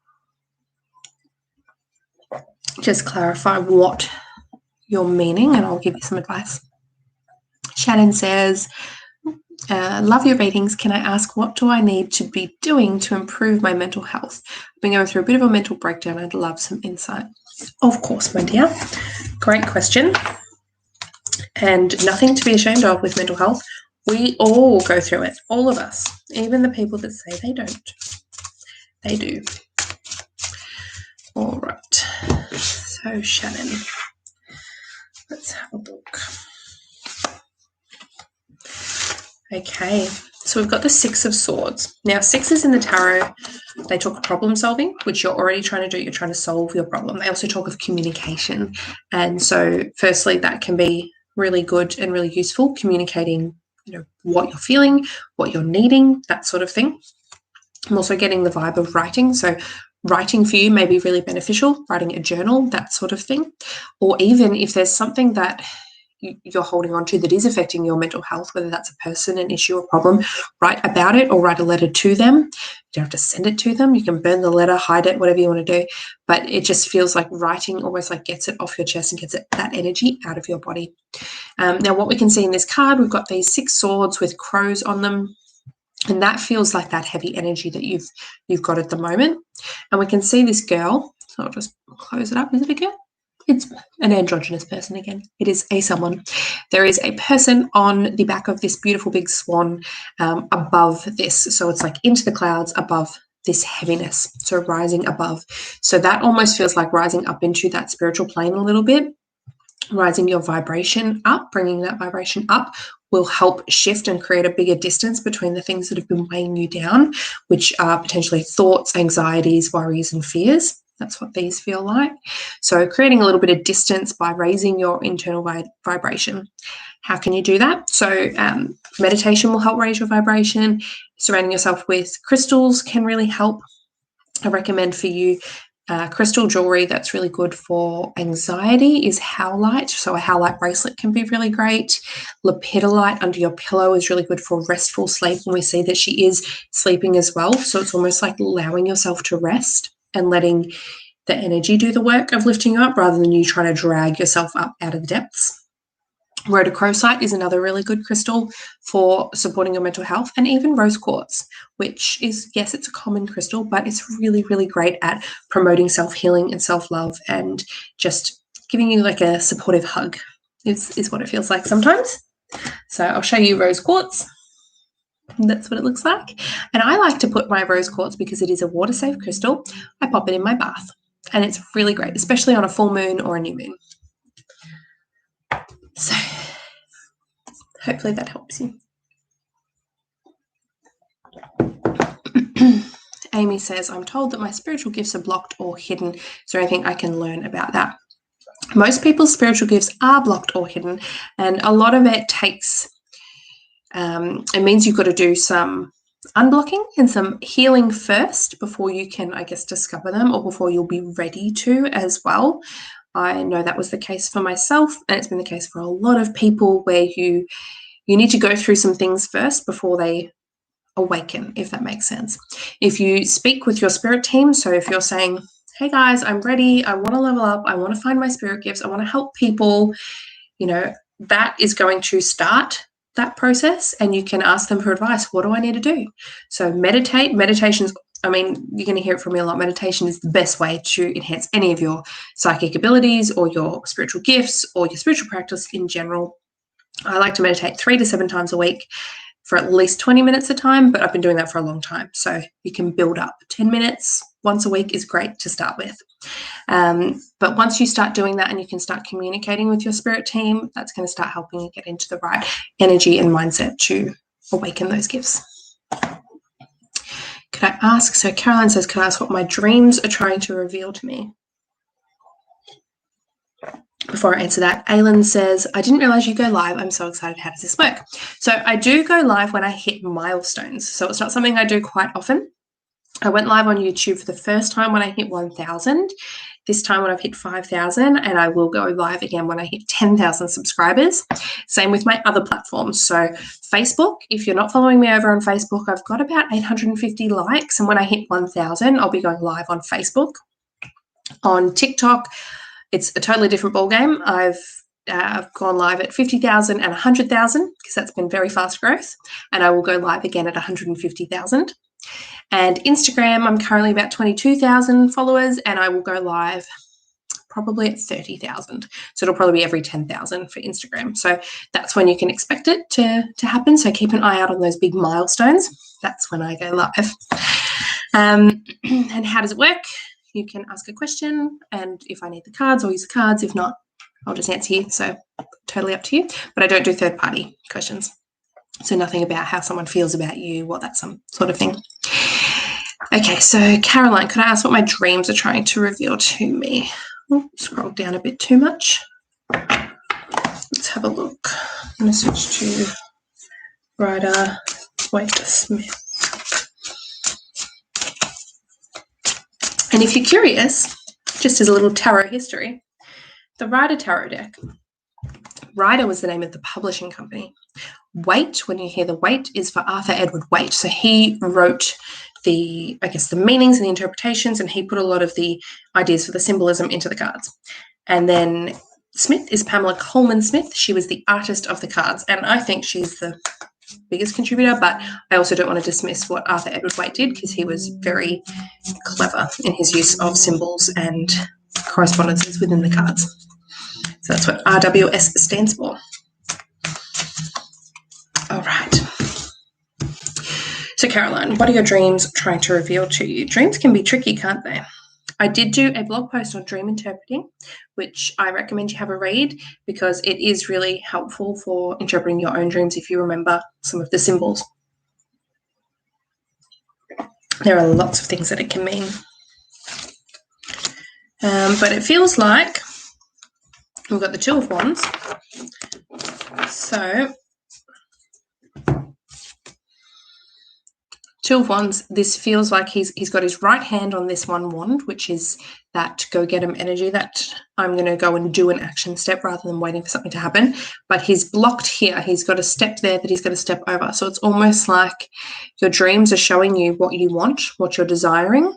[SPEAKER 1] Just clarify what you're meaning and I'll give you some advice. Shannon says, love your readings. Can I ask, what do I need to be doing to improve my mental health? I've been going through a bit of a mental breakdown. I'd love some insight. Of course, my dear. Great question. And nothing to be ashamed of with mental health. We all go through it, all of us, even the people that say they don't. They do. All right. So, Shannon, let's have a look. Okay, so we've got the Six of Swords. Now, sixes in the tarot, they talk of problem solving, which you're already trying to do. You're trying to solve your problem. They also talk of communication. And so, firstly, that can be really good and really useful, communicating, what you're feeling, what you're needing, that sort of thing. I'm also getting the vibe of writing. So writing for you may be really beneficial, writing a journal, that sort of thing. Or even if there's something that you're holding on to that is affecting your mental health, whether that's a person, an issue, a problem, write about it or write a letter to them. You don't have to send it to them. You can burn the letter, hide it, whatever you want to do. But it just feels like writing almost gets it off your chest and gets that energy out of your body. Now, what we can see in this card, we've got these 6 swords with crows on them. And that feels like that heavy energy that you've got at the moment. And we can see this girl. So I'll just close it up. Is it a girl? It's an androgynous person again. It is a someone. There is a person on the back of this beautiful big swan above this. So it's like into the clouds above this heaviness. So rising above. So that almost feels like rising up into that spiritual plane a little bit. Rising your vibration up, bringing that vibration up will help shift and create a bigger distance between the things that have been weighing you down, which are potentially thoughts, anxieties, worries, and fears. That's what these feel like. So creating a little bit of distance by raising your internal vibration. How can you do that? So meditation will help raise your vibration. Surrounding yourself with crystals can really help. I recommend for you crystal jewelry that's really good for anxiety is howlite. So a howlite bracelet can be really great. Lepidolite under your pillow is really good for restful sleep. And we see that she is sleeping as well. So it's almost like allowing yourself to rest and letting the energy do the work of lifting you up rather than you trying to drag yourself up out of the depths. Rhodochrosite is another really good crystal for supporting your mental health, and even rose quartz, which is, yes, it's a common crystal, but it's really, really great at promoting self-healing and self-love and just giving you like a supportive hug is what it feels like sometimes. So I'll show you rose quartz. That's what it looks like. And I like to put my rose quartz because it is a water-safe crystal. I pop it in my bath, and it's really great, especially on a full moon or a new moon. So hopefully that helps you. Amy says, I'm told that my spiritual gifts are blocked or hidden. Is there anything I can learn about that? Most people's spiritual gifts are blocked or hidden, and a lot of it takes, it means you've got to do some unblocking and some healing first before you can, I guess, discover them, or before you'll be ready to as well. I know that was the case for myself, and it's been the case for a lot of people, where you need to go through some things first before they awaken, if that makes sense. If you speak with your spirit team, so if you're saying, hey guys, I'm ready, I want to level up, I want to find my spirit gifts, I want to help people, you know, that is going to start that process, and you can ask them for advice. What do I need to do? So meditation's, I mean, you're going to hear it from me a lot. Meditation is the best way to enhance any of your psychic abilities or your spiritual gifts or your spiritual practice in general. I like to meditate 3 to 7 times a week for at least 20 minutes a time, but I've been doing that for a long time. So you can build up. 10 minutes once a week is great to start with. But once you start doing that and you can start communicating with your spirit team, that's going to start helping you get into the right energy and mindset to awaken those gifts. Could I ask, so Caroline says, could I ask what my dreams are trying to reveal to me? Before I answer that, Aylin says, I didn't realize you go live. I'm so excited. How does this work? So I do go live when I hit milestones. So it's not something I do quite often. I went live on YouTube for the first time when I hit 1,000. This time when I've hit 5,000, and I will go live again when I hit 10,000 subscribers. Same with my other platforms. So Facebook, if you're not following me over on Facebook, I've got about 850 likes. And when I hit 1,000, I'll be going live on Facebook. On TikTok, it's a totally different ballgame. I've gone live at 50,000 and 100,000 because that's been very fast growth. And I will go live again at 150,000. And Instagram, I'm currently about 22,000 followers, and I will go live probably at 30,000. So it'll probably be every 10,000 for Instagram. So that's when you can expect it to happen. So keep an eye out on those big milestones. That's when I go live. And how does it work? You can ask a question, and if I need the cards, I'll use the cards. If not, I'll just answer you. So totally up to you. But I don't do third-party questions. So nothing about how someone feels about you or that some sort of thing. Okay, so Caroline, could I ask what my dreams are trying to reveal to me? Oh, scroll down a bit too much. Let's have a look. I'm going to switch to Rider Waite Smith. And if you're curious, just as a little tarot history, the Rider Tarot deck. Rider was the name of the publishing company. Waite, when you hear the Waite, is for Arthur Edward Waite. So he wrote the meanings and the interpretations, and he put a lot of the ideas for the symbolism into the cards. And then Smith is Pamela Coleman Smith. She was the artist of the cards, and I think she's the biggest contributor, but I also don't want to dismiss what Arthur Edward Waite did, because he was very clever in his use of symbols and correspondences within the cards. So that's what RWS stands for. All right. So Caroline, what are your dreams trying to reveal to you? Dreams can be tricky, can't they? I did do a blog post on dream interpreting, which I recommend you have a read because it is really helpful for interpreting your own dreams if you remember some of the symbols. There are lots of things that it can mean. But it feels like we've got the Two of Wands. So Two of Wands, this feels like he's got his right hand on this one wand, which is that go get him energy, that I'm going to go and do an action step rather than waiting for something to happen. But he's blocked here. He's got a step there that he's going to step over. So it's almost like your dreams are showing you what you want, what you're desiring,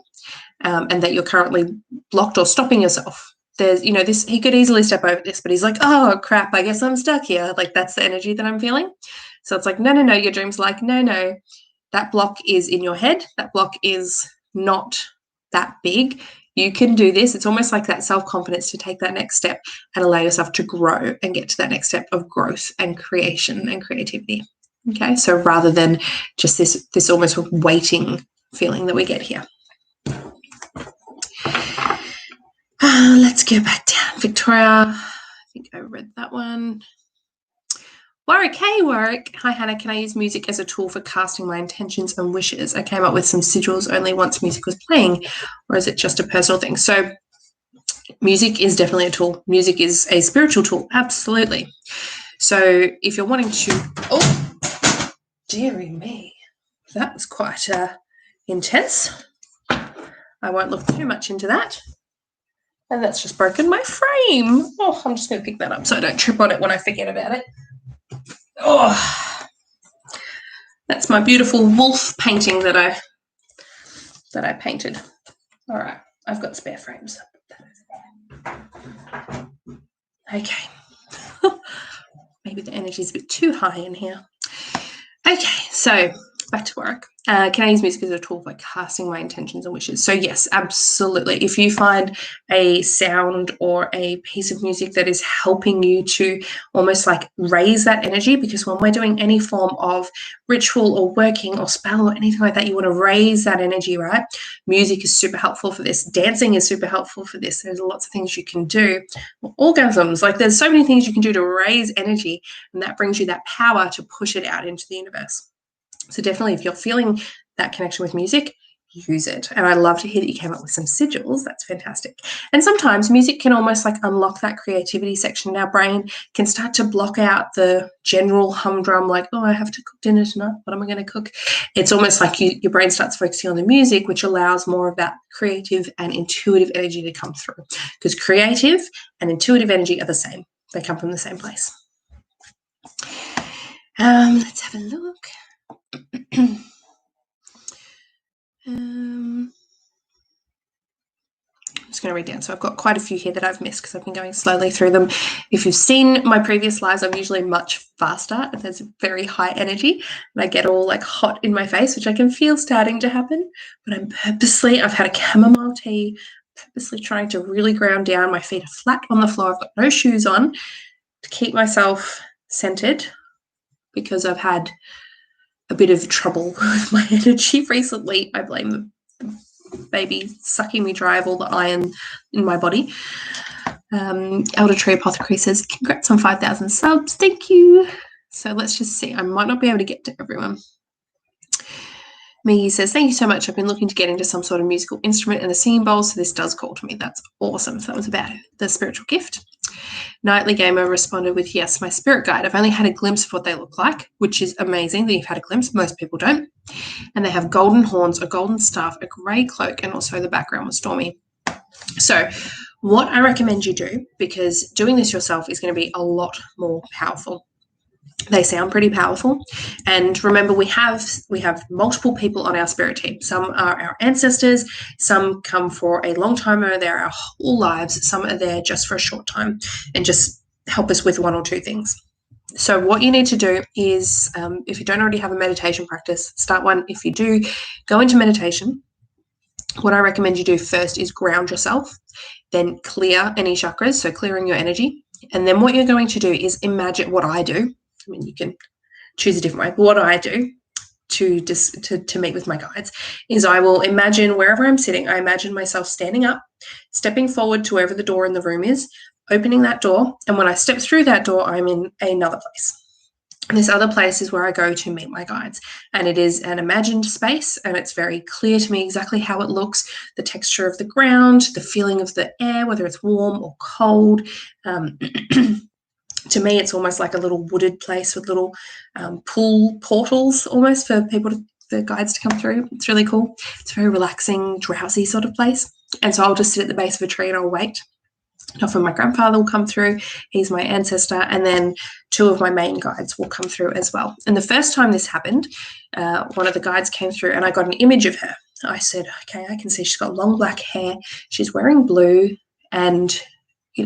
[SPEAKER 1] and that you're currently blocked or stopping yourself. There's, you know, this, he could easily step over this, but he's like, oh crap, I guess I'm stuck here. Like, that's the energy that I'm feeling. So it's like, no, your dream's like, no, that block is in your head. That block is not that big. You can do this. It's almost like that self-confidence to take that next step and allow yourself to grow and get to that next step of growth and creation and creativity. Okay, so rather than just this almost waiting feeling that we get here. Let's go back down. Victoria, I think I read that one. Warwick, hey Warwick. Hi Hannah, can I use music as a tool for casting my intentions and wishes? I came up with some sigils only once music was playing, or is it just a personal thing? So music is definitely a tool. Music is a spiritual tool, absolutely. So if you're wanting to, oh, dearie me, that was quite intense. I won't look too much into that. And that's just broken my frame. Oh, I'm just going to pick that up so I don't trip on it when I forget about it. Oh, that's my beautiful wolf painting that I painted. All right, I've got spare frames. Okay. Maybe the energy is a bit too high in here. Okay, so back to work. Can I use music as a tool for casting my intentions and wishes? So yes, absolutely. If you find a sound or a piece of music that is helping you to almost like raise that energy, because when we're doing any form of ritual or working or spell or anything like that, you want to raise that energy, right? Music is super helpful for this. Dancing is super helpful for this. There's lots of things you can do. Orgasms, like there's so many things you can do to raise energy, and that brings you that power to push it out into the universe. So definitely, if you're feeling that connection with music, use it. And I love to hear that you came up with some sigils. That's fantastic. And sometimes music can almost like unlock that creativity section in our brain, can start to block out the general humdrum, like, oh, I have to cook dinner tonight. What am I going to cook? It's almost like your brain starts focusing on the music, which allows more of that creative and intuitive energy to come through. Because creative and intuitive energy are the same. They come from the same place. Let's have a look. I'm just going to read down. So I've got quite a few here that I've missed because I've been going slowly through them. If you've seen my previous lives, I'm usually much faster and there's very high energy and I get all like hot in my face, which I can feel starting to happen. But I've had a chamomile tea, purposely trying to really ground down. My feet are flat on the floor. I've got no shoes on to keep myself centered because I've had a bit of trouble with my energy recently. I blame the baby sucking me dry of all the iron in my body. Elder Tree Apothecary says, congrats on 5,000 subs. Thank you. So let's just see. I might not be able to get to everyone. Maggie says, thank you so much. I've been looking to get into some sort of musical instrument and a singing bowl, so this does call to me. That's awesome. So that was about the spiritual gift. Nightly Gamer responded with, yes, my spirit guide. I've only had a glimpse of what they look like, which is amazing that you've had a glimpse. Most people don't. And they have golden horns, a golden staff, a grey cloak, and also the background was stormy. So what I recommend you do, because doing this yourself is going to be a lot more powerful. They sound pretty powerful. And remember, we have multiple people on our spirit team. Some are our ancestors, some come for a long time, or they're our whole lives. Some are there just for a short time and just help us with one or two things. So what you need to do is, if you don't already have a meditation practice, start one. If you do, go into meditation. what I recommend you do first is ground yourself, then clear any chakras, so clearing your energy. And then what you're going to do is imagine what I do. I mean, you can choose a different way. But what I do to meet with my guides is I will imagine wherever I'm sitting, I imagine myself standing up, stepping forward to wherever the door in the room is, opening that door. And when I step through that door, I'm in another place. This other place is where I go to meet my guides, and it is an imagined space, and it's very clear to me exactly how it looks, the texture of the ground, the feeling of the air, whether it's warm or cold. To me, it's almost like a little wooded place with little pool portals almost for the guides to come through. It's really cool. It's a very relaxing, drowsy sort of place. And so I'll just sit at the base of a tree and I'll wait. Often my grandfather will come through. He's my ancestor. And then 2 of my main guides will come through as well. And the first time this happened, one of the guides came through and I got an image of her. I said, okay, I can see she's got long black hair. She's wearing blue, and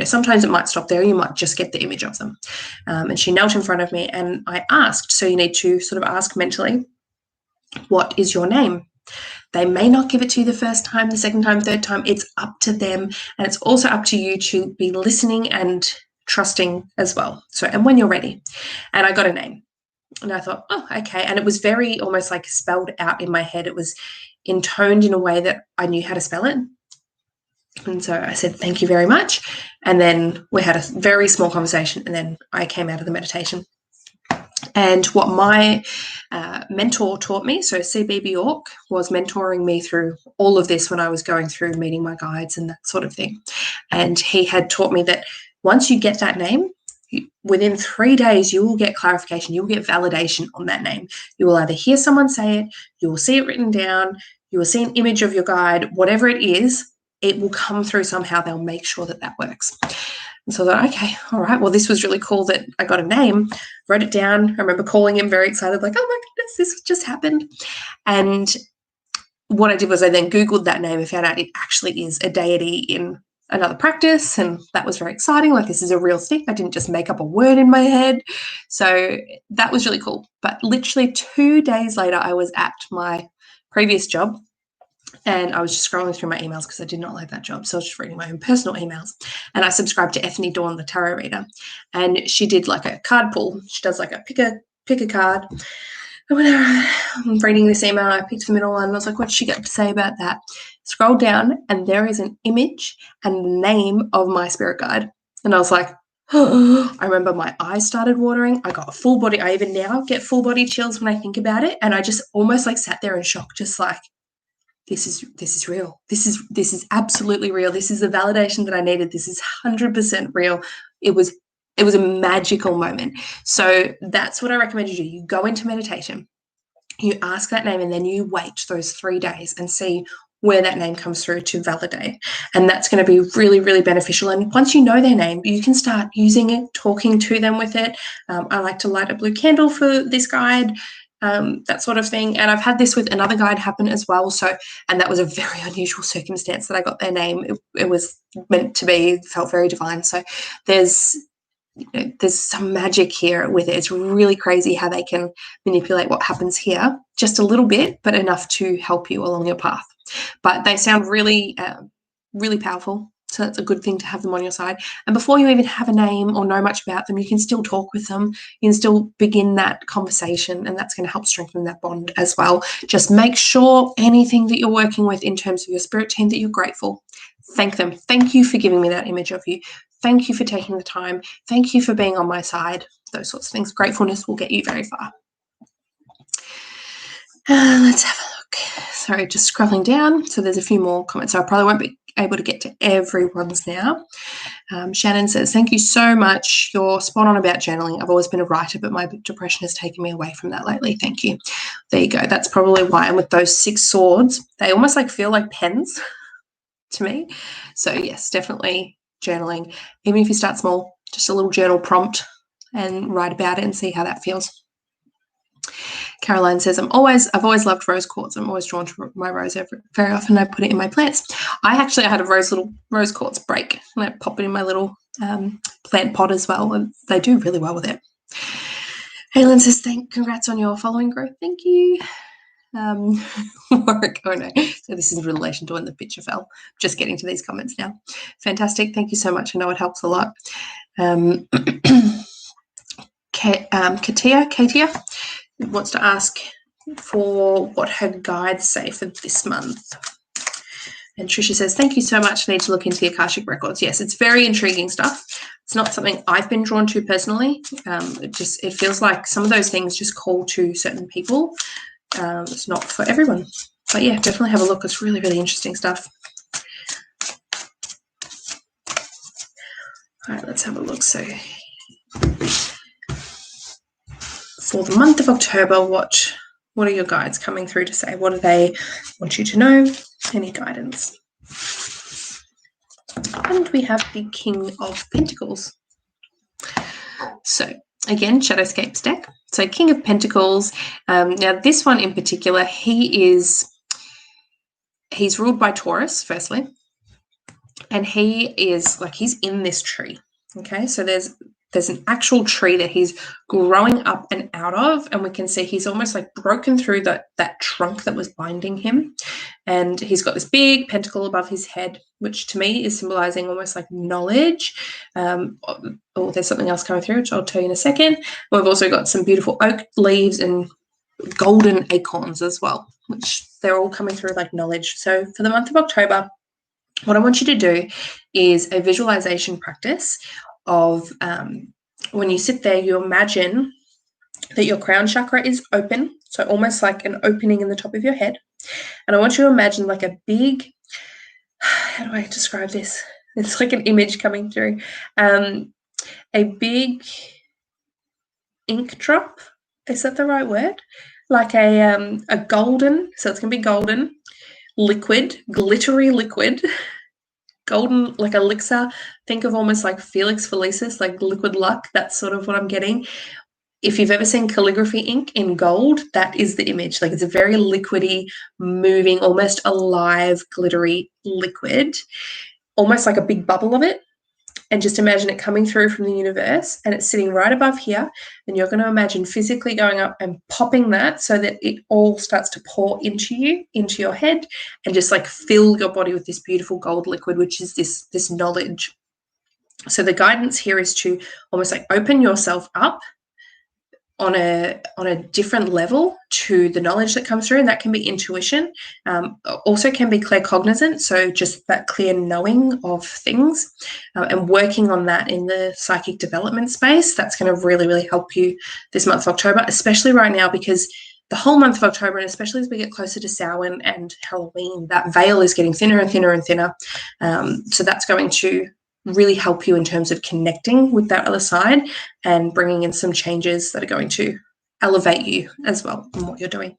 [SPEAKER 1] sometimes it might stop there. You might just get the image of them. And she knelt in front of me and I asked, so you need to sort of ask mentally, what is your name? They may not give it to you the first time, the second time, third time. It's up to them. And it's also up to you to be listening and trusting as well. So, and when you're ready. And I got a name. And I thought, oh, okay. And it was very almost like spelled out in my head. It was intoned in a way that I knew how to spell it. And so I said, thank you very much. And then we had a very small conversation, and then I came out of the meditation. And what my mentor taught me, so CB Bjork was mentoring me through all of this when I was going through meeting my guides and that sort of thing. And he had taught me that once you get that name, within 3 days, you will get clarification. You will get validation on that name. You will either hear someone say it, you will see it written down, you will see an image of your guide, whatever it is, it will come through somehow. They'll make sure that that works. And so I thought, okay, all right, well, this was really cool that I got a name, wrote it down. I remember calling him very excited, like, oh my goodness, this just happened. And what I did was I then Googled that name and found out it actually is a deity in another practice. And that was very exciting. Like, this is a real thing. I didn't just make up a word in my head. So that was really cool. But literally 2 days later, I was at my previous job. And I was just scrolling through my emails because I did not like that job. So I was just reading my own personal emails. And I subscribed to Ethne Dawn, the tarot reader. And she did like a card pull. She does like a pick a card. And whenever I'm reading this email, I picked the middle one. And I was like, what's she got to say about that? Scroll down, and there is an image and the name of my spirit guide. And I was like, oh, I remember my eyes started watering. I got full body. I even now get full body chills when I think about it. And I just almost like sat there in shock, just like, this is real. This is absolutely real. This is the validation that I needed. This is 100% real. It was a magical moment. So that's what I recommend you do. You go into meditation, you ask that name, and then you wait those 3 days and see where that name comes through to validate. And that's going to be really, really beneficial. And once you know their name, you can start using it, talking to them with it. I like to light a blue candle for this guide. That sort of thing. And I've had this with another guide happen as well. So, and that was a very unusual circumstance that I got their name. It was meant to be, felt very divine. So there's some magic here with it. It's really crazy how they can manipulate what happens here just a little bit, but enough to help you along your path. But they sound really, really powerful. So that's a good thing to have them on your side. And before you even have a name or know much about them, you can still talk with them. You can still begin that conversation, and that's going to help strengthen that bond as well. Just make sure anything that you're working with in terms of your spirit team that you're grateful. Thank them. Thank you for giving me that image of you. Thank you for taking the time. Thank you for being on my side. Those sorts of things. Gratefulness will get you very far. Let's have a look. Sorry, just scrolling down. So there's a few more comments. So I probably won't be able to get to everyone's now. Shannon says, thank you so much. You're spot on about journaling. I've always been a writer, but my depression has taken me away from that lately. Thank you. There you go. That's probably why. And with those 6 swords, they almost like feel like pens to me. So yes, definitely journaling. Even if you start small, just a little journal prompt and write about it and see how that feels. Caroline says, I've always loved rose quartz. I'm always drawn to my rose. Very often I put it in my plants. I had a little rose quartz break, and I pop it in my little plant pot as well, and they do really well with it. Halen says, congrats on your following growth. Thank you. Warwick, oh no, so this is in relation to when the picture fell. Just getting to these comments now. Fantastic, thank you so much. I know it helps a lot. Katia wants to ask for what her guides say for this month. And Tricia says, thank you so much. I need to look into the Akashic Records. Yes, it's very intriguing stuff. It's not something I've been drawn to personally. It feels like some of those things just call to certain people. It's not for everyone. But yeah, definitely have a look. It's really, really interesting stuff. All right, let's have a look. So for the month of October, what are your guides coming through to say? What do they want you to know? Any guidance? And we have the King of Pentacles. So again, Shadowscapes deck. So King of Pentacles. Now this one in particular, he's ruled by Taurus, firstly. And he's in this tree. Okay, so there's an actual tree that he's growing up and out of, and we can see he's almost like broken through that trunk that was binding him, and he's got this big pentacle above his head, which to me is symbolizing almost like knowledge. There's something else coming through, which I'll tell you in a second. We've also got some beautiful oak leaves and golden acorns as well, which they're all coming through like knowledge. So for the month of October, what I want you to do is a visualization practice of when you sit there, you imagine that your crown chakra is open, so almost like an opening in the top of your head. And I want you to imagine like a big, how do I describe this? It's like an image coming through. A big ink drop, is that the right word? Like a golden, so it's going to be golden, liquid, glittery liquid, golden, like elixir. Think of almost like Felix Felicis, like liquid luck. That's sort of what I'm getting. If you've ever seen calligraphy ink in gold, that is the image. Like it's a very liquidy, moving, almost alive, glittery liquid, almost like a big bubble of it. And just imagine it coming through from the universe, and it's sitting right above here, and you're going to imagine physically going up and popping that so that it all starts to pour into you, into your head, and just like fill your body with this beautiful gold liquid, which is this knowledge. So the guidance here is to almost like open yourself up on a different level to the knowledge that comes through, and that can be intuition, also can be claircognizant, so just that clear knowing of things, and working on that in the psychic development space. That's going to really, really help you this month of October, especially right now, because the whole month of October, and especially as we get closer to Samhain and Halloween, that veil is getting thinner and thinner and thinner. So that's going to really help you in terms of connecting with that other side and bringing in some changes that are going to elevate you as well in what you're doing.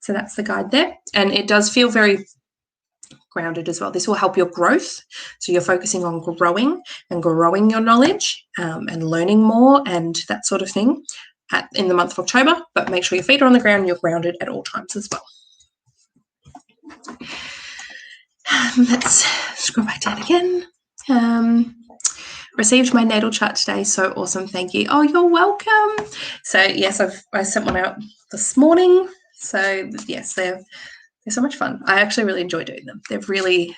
[SPEAKER 1] So that's the guide there. And it does feel very grounded as well. This will help your growth. So you're focusing on growing and growing your knowledge, and learning more and that sort of thing in the month of October, but make sure your feet are on the ground and you're grounded at all times as well. Let's scroll back down again. Received my natal chart today, so awesome, thank you. Oh, you're welcome. So yes, I sent one out this morning. So yes, they're so much fun. I actually really enjoy doing them. They're really,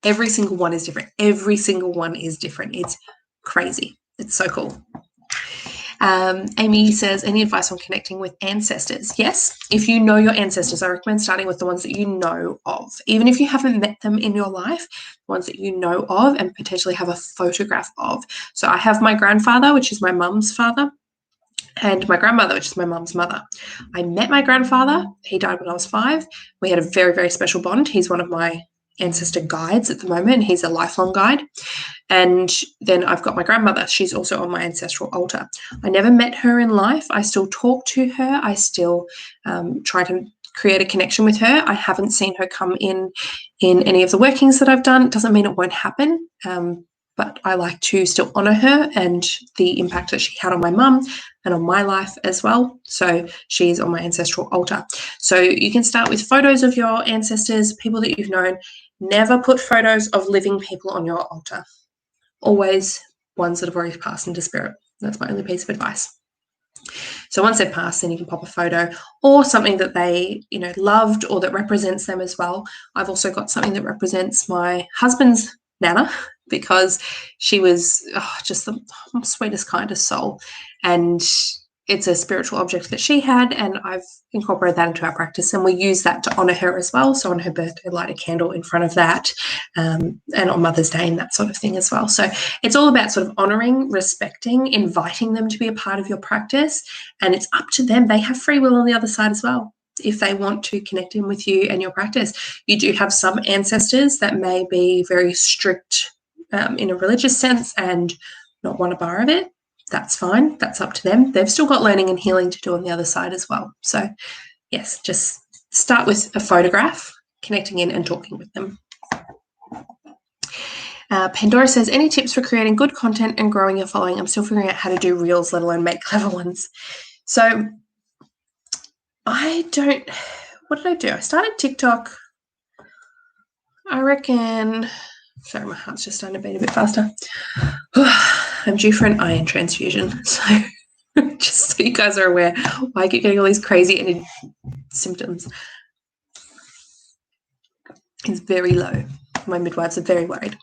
[SPEAKER 1] every single one is different. Every single one is different. It's crazy. It's so cool. Amy says, any advice on connecting with ancestors? Yes, if you know your ancestors, I recommend starting with the ones that you know of. Even if you haven't met them in your life, ones that you know of and potentially have a photograph of. So I have my grandfather, which is my mum's father, and my grandmother, which is my mum's mother. I met my grandfather. He died when I was 5. We had a very, very special bond. He's one of my ancestor guides at the moment. He's a lifelong guide. And then I've got my grandmother. She's also on my ancestral altar. I never met her in life. I still talk to her. I still try to create a connection with her. I haven't seen her come in any of the workings that I've done. It doesn't mean it won't happen, but I like to still honour her and the impact that she had on my mum and on my life as well. So she's on my ancestral altar. So you can start with photos of your ancestors, people that you've known. Never put photos of living people on your altar. Always ones that have already passed into spirit. That's my only piece of advice. So once they've passed, then you can pop a photo or something that they, loved or that represents them as well. I've also got something that represents my husband's Nana, because she was just the sweetest, kindest soul. And it's a spiritual object that she had, and I've incorporated that into our practice, and we use that to honour her as well. So on her birthday, light a candle in front of that, and on Mother's Day and that sort of thing as well. So it's all about sort of honouring, respecting, inviting them to be a part of your practice, and it's up to them. They have free will on the other side as well. If they want to connect in with you and your practice, you do have some ancestors that may be very strict in a religious sense and not want a bar of it. That's fine. That's up to them. They've still got learning and healing to do on the other side as well. So yes, just start with a photograph, connecting in and talking with them. Pandora says, any tips for creating good content and growing your following? I'm still figuring out how to do reels, let alone make clever ones. So what did I do? I started TikTok, I reckon. Sorry, my heart's just starting to beat a bit faster. I'm due for an iron transfusion. So just so you guys are aware why I keep getting all these crazy symptoms. It's very low. My midwives are very worried.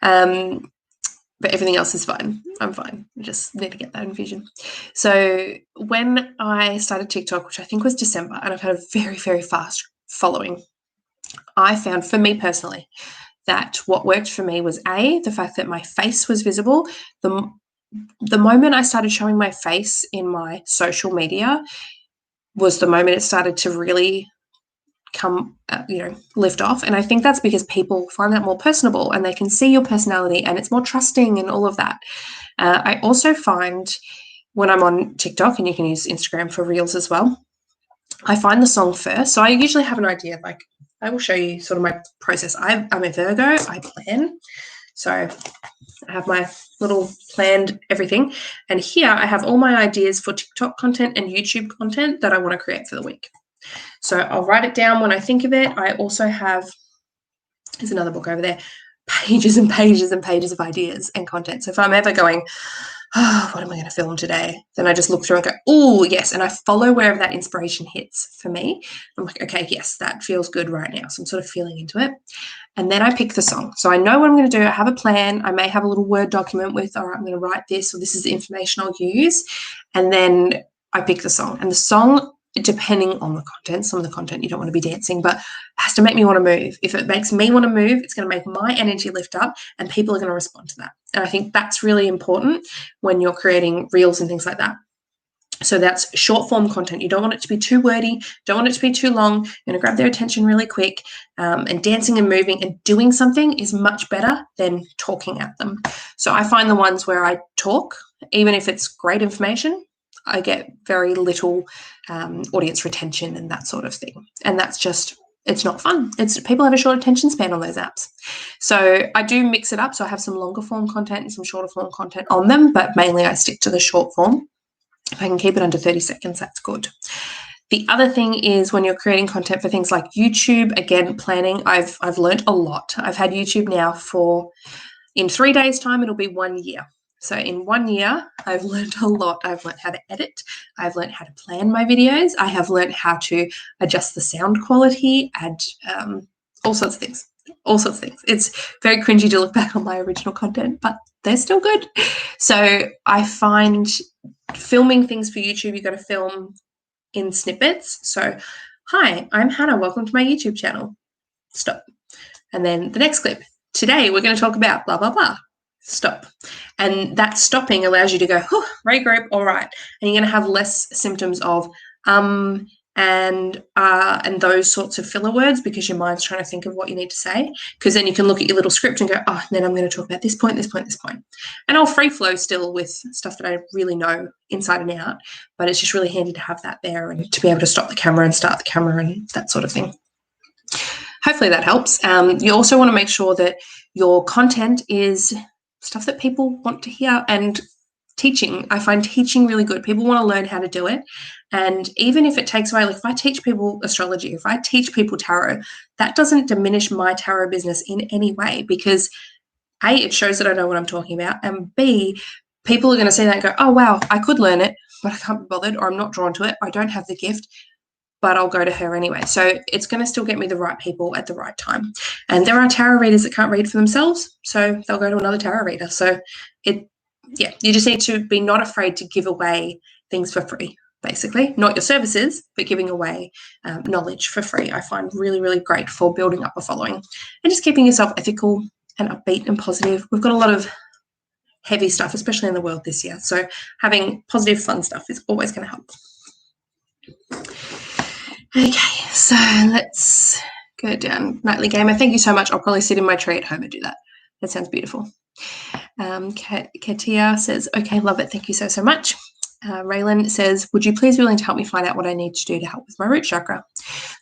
[SPEAKER 1] But everything else is fine. I'm fine. I just need to get that infusion. So when I started TikTok, which I think was December, and I've had a very, very fast following, I found, for me personally, that what worked for me was the fact that my face was visible. The moment I started showing my face in my social media was the moment it started to really come, lift off. And I think that's because people find that more personable and they can see your personality and it's more trusting and all of that. I also find when I'm on TikTok, and you can use Instagram for reels as well, I find the song first. So I usually have an idea, like I will show you sort of my process. I'm a Virgo, I plan. So I have my little planned everything. And here I have all my ideas for TikTok content and YouTube content that I want to create for the week. So I'll write it down when I think of it. I also have, there's another book over there, pages and pages and pages of ideas and content. So if I'm ever going, what am I going to film today? Then I just look through and go, oh, yes. And I follow wherever that inspiration hits for me. I'm like, okay, yes, that feels good right now. So I'm sort of feeling into it. And then I pick the song. So I know what I'm going to do. I have a plan. I may have a little Word document with, all right, I'm going to write this, or this is the information I'll use. And then I pick the song. And the song, depending on the content, some of the content you don't want to be dancing, but it has to make me want to move. If it makes me want to move, it's going to make my energy lift up and people are going to respond to that. And I think that's really important when you're creating reels and things like that. So that's short form content. You don't want it to be too wordy, don't want it to be too long. You're going to grab their attention really quick, and dancing and moving and doing something is much better than talking at them. So I find the ones where I talk, even if it's great information, I get very little audience retention and that sort of thing. And that's just, it's not fun. People have a short attention span on those apps. So I do mix it up. So I have some longer form content and some shorter form content on them, but mainly I stick to the short form. If I can keep it under 30 seconds, that's good. The other thing is when you're creating content for things like YouTube, again, planning, I've learned a lot. I've had YouTube now in 3 days' time, it'll be 1 year. So in 1 year, I've learned a lot. I've learned how to edit. I've learned how to plan my videos. I have learned how to adjust the sound quality, add all sorts of things. All sorts of things. It's very cringy to look back on my original content, but they're still good. So I find filming things for YouTube, you've got to film in snippets. So, hi, I'm Hannah. Welcome to my YouTube channel. Stop. And then the next clip. Today, we're going to talk about blah, blah, blah. Stop. And that stopping allows you to go, regroup, all right. And you're going to have less symptoms of and those sorts of filler words, because your mind's trying to think of what you need to say, because then you can look at your little script and go, then I'm going to talk about this point, this point, this point. And I'll free flow still with stuff that I really know inside and out, but it's just really handy to have that there and to be able to stop the camera and start the camera and that sort of thing. Hopefully that helps. You also want to make sure that your content is stuff that people want to hear, and teaching. I find teaching really good. People want to learn how to do it. And even if it takes away, like if I teach people astrology, if I teach people tarot, that doesn't diminish my tarot business in any way, because A, it shows that I know what I'm talking about, and B, people are going to see that and go, oh, wow, I could learn it, but I can't be bothered, or I'm not drawn to it. I don't have the gift, but I'll go to her anyway. So it's going to still get me the right people at the right time. And there are tarot readers that can't read for themselves, so they'll go to another tarot reader. So you just need to be not afraid to give away things for free, basically. Not your services, but giving away knowledge for free. I find really, really great for building up a following and just keeping yourself ethical and upbeat and positive. We've got a lot of heavy stuff, especially in the world this year. So having positive, fun stuff is always going to help. Okay, so let's go down. Nightly Gamer, thank you so much. I'll probably sit in my tree at home and do that. That sounds beautiful. Katia says, okay, love it. Thank you so, so much. Raylan says, would you please be willing to help me find out what I need to do to help with my root chakra?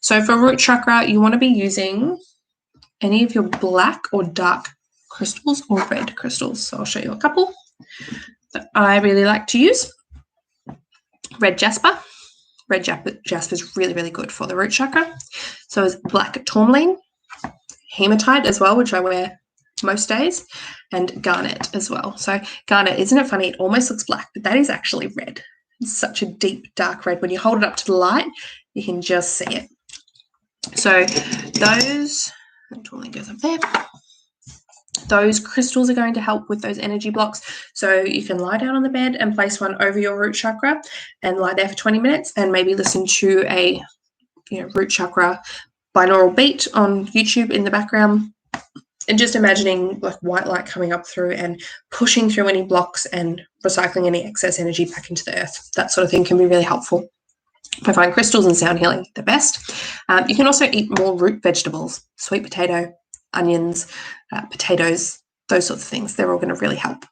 [SPEAKER 1] So for root chakra, you want to be using any of your black or dark crystals or red crystals. So I'll show you a couple that I really like to use. Red Jasper. Red Jasper is really, really good for the root chakra. So is black tourmaline, hematite as well, which I wear most days, and garnet as well. So garnet, isn't it funny? It almost looks black, but that is actually red. It's such a deep, dark red. When you hold it up to the light, you can just see it. So those, tourmaline goes up there. Those crystals are going to help with those energy blocks. So you can lie down on the bed and place one over your root chakra and lie there for 20 minutes and maybe listen to a root chakra binaural beat on YouTube in the background, and just imagining like white light coming up through and pushing through any blocks and recycling any excess energy back into the earth. That sort of thing can be really helpful. I find crystals and sound healing the best. You can also eat more root vegetables, sweet potato, onions, potatoes, those sorts of things. They're all going to really help.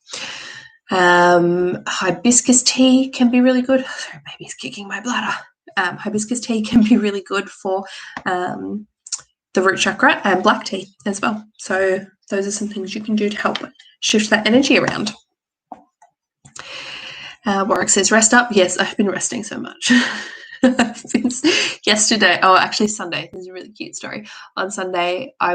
[SPEAKER 1] Hibiscus tea can be really good. Sorry, baby's kicking my bladder. Hibiscus tea can be really good for the root chakra, and black tea as well. So those are some things you can do to help shift that energy around. Warwick says, rest up. Yes, I've been resting so much. Yesterday, actually Sunday, this is a really cute story. On Sunday, I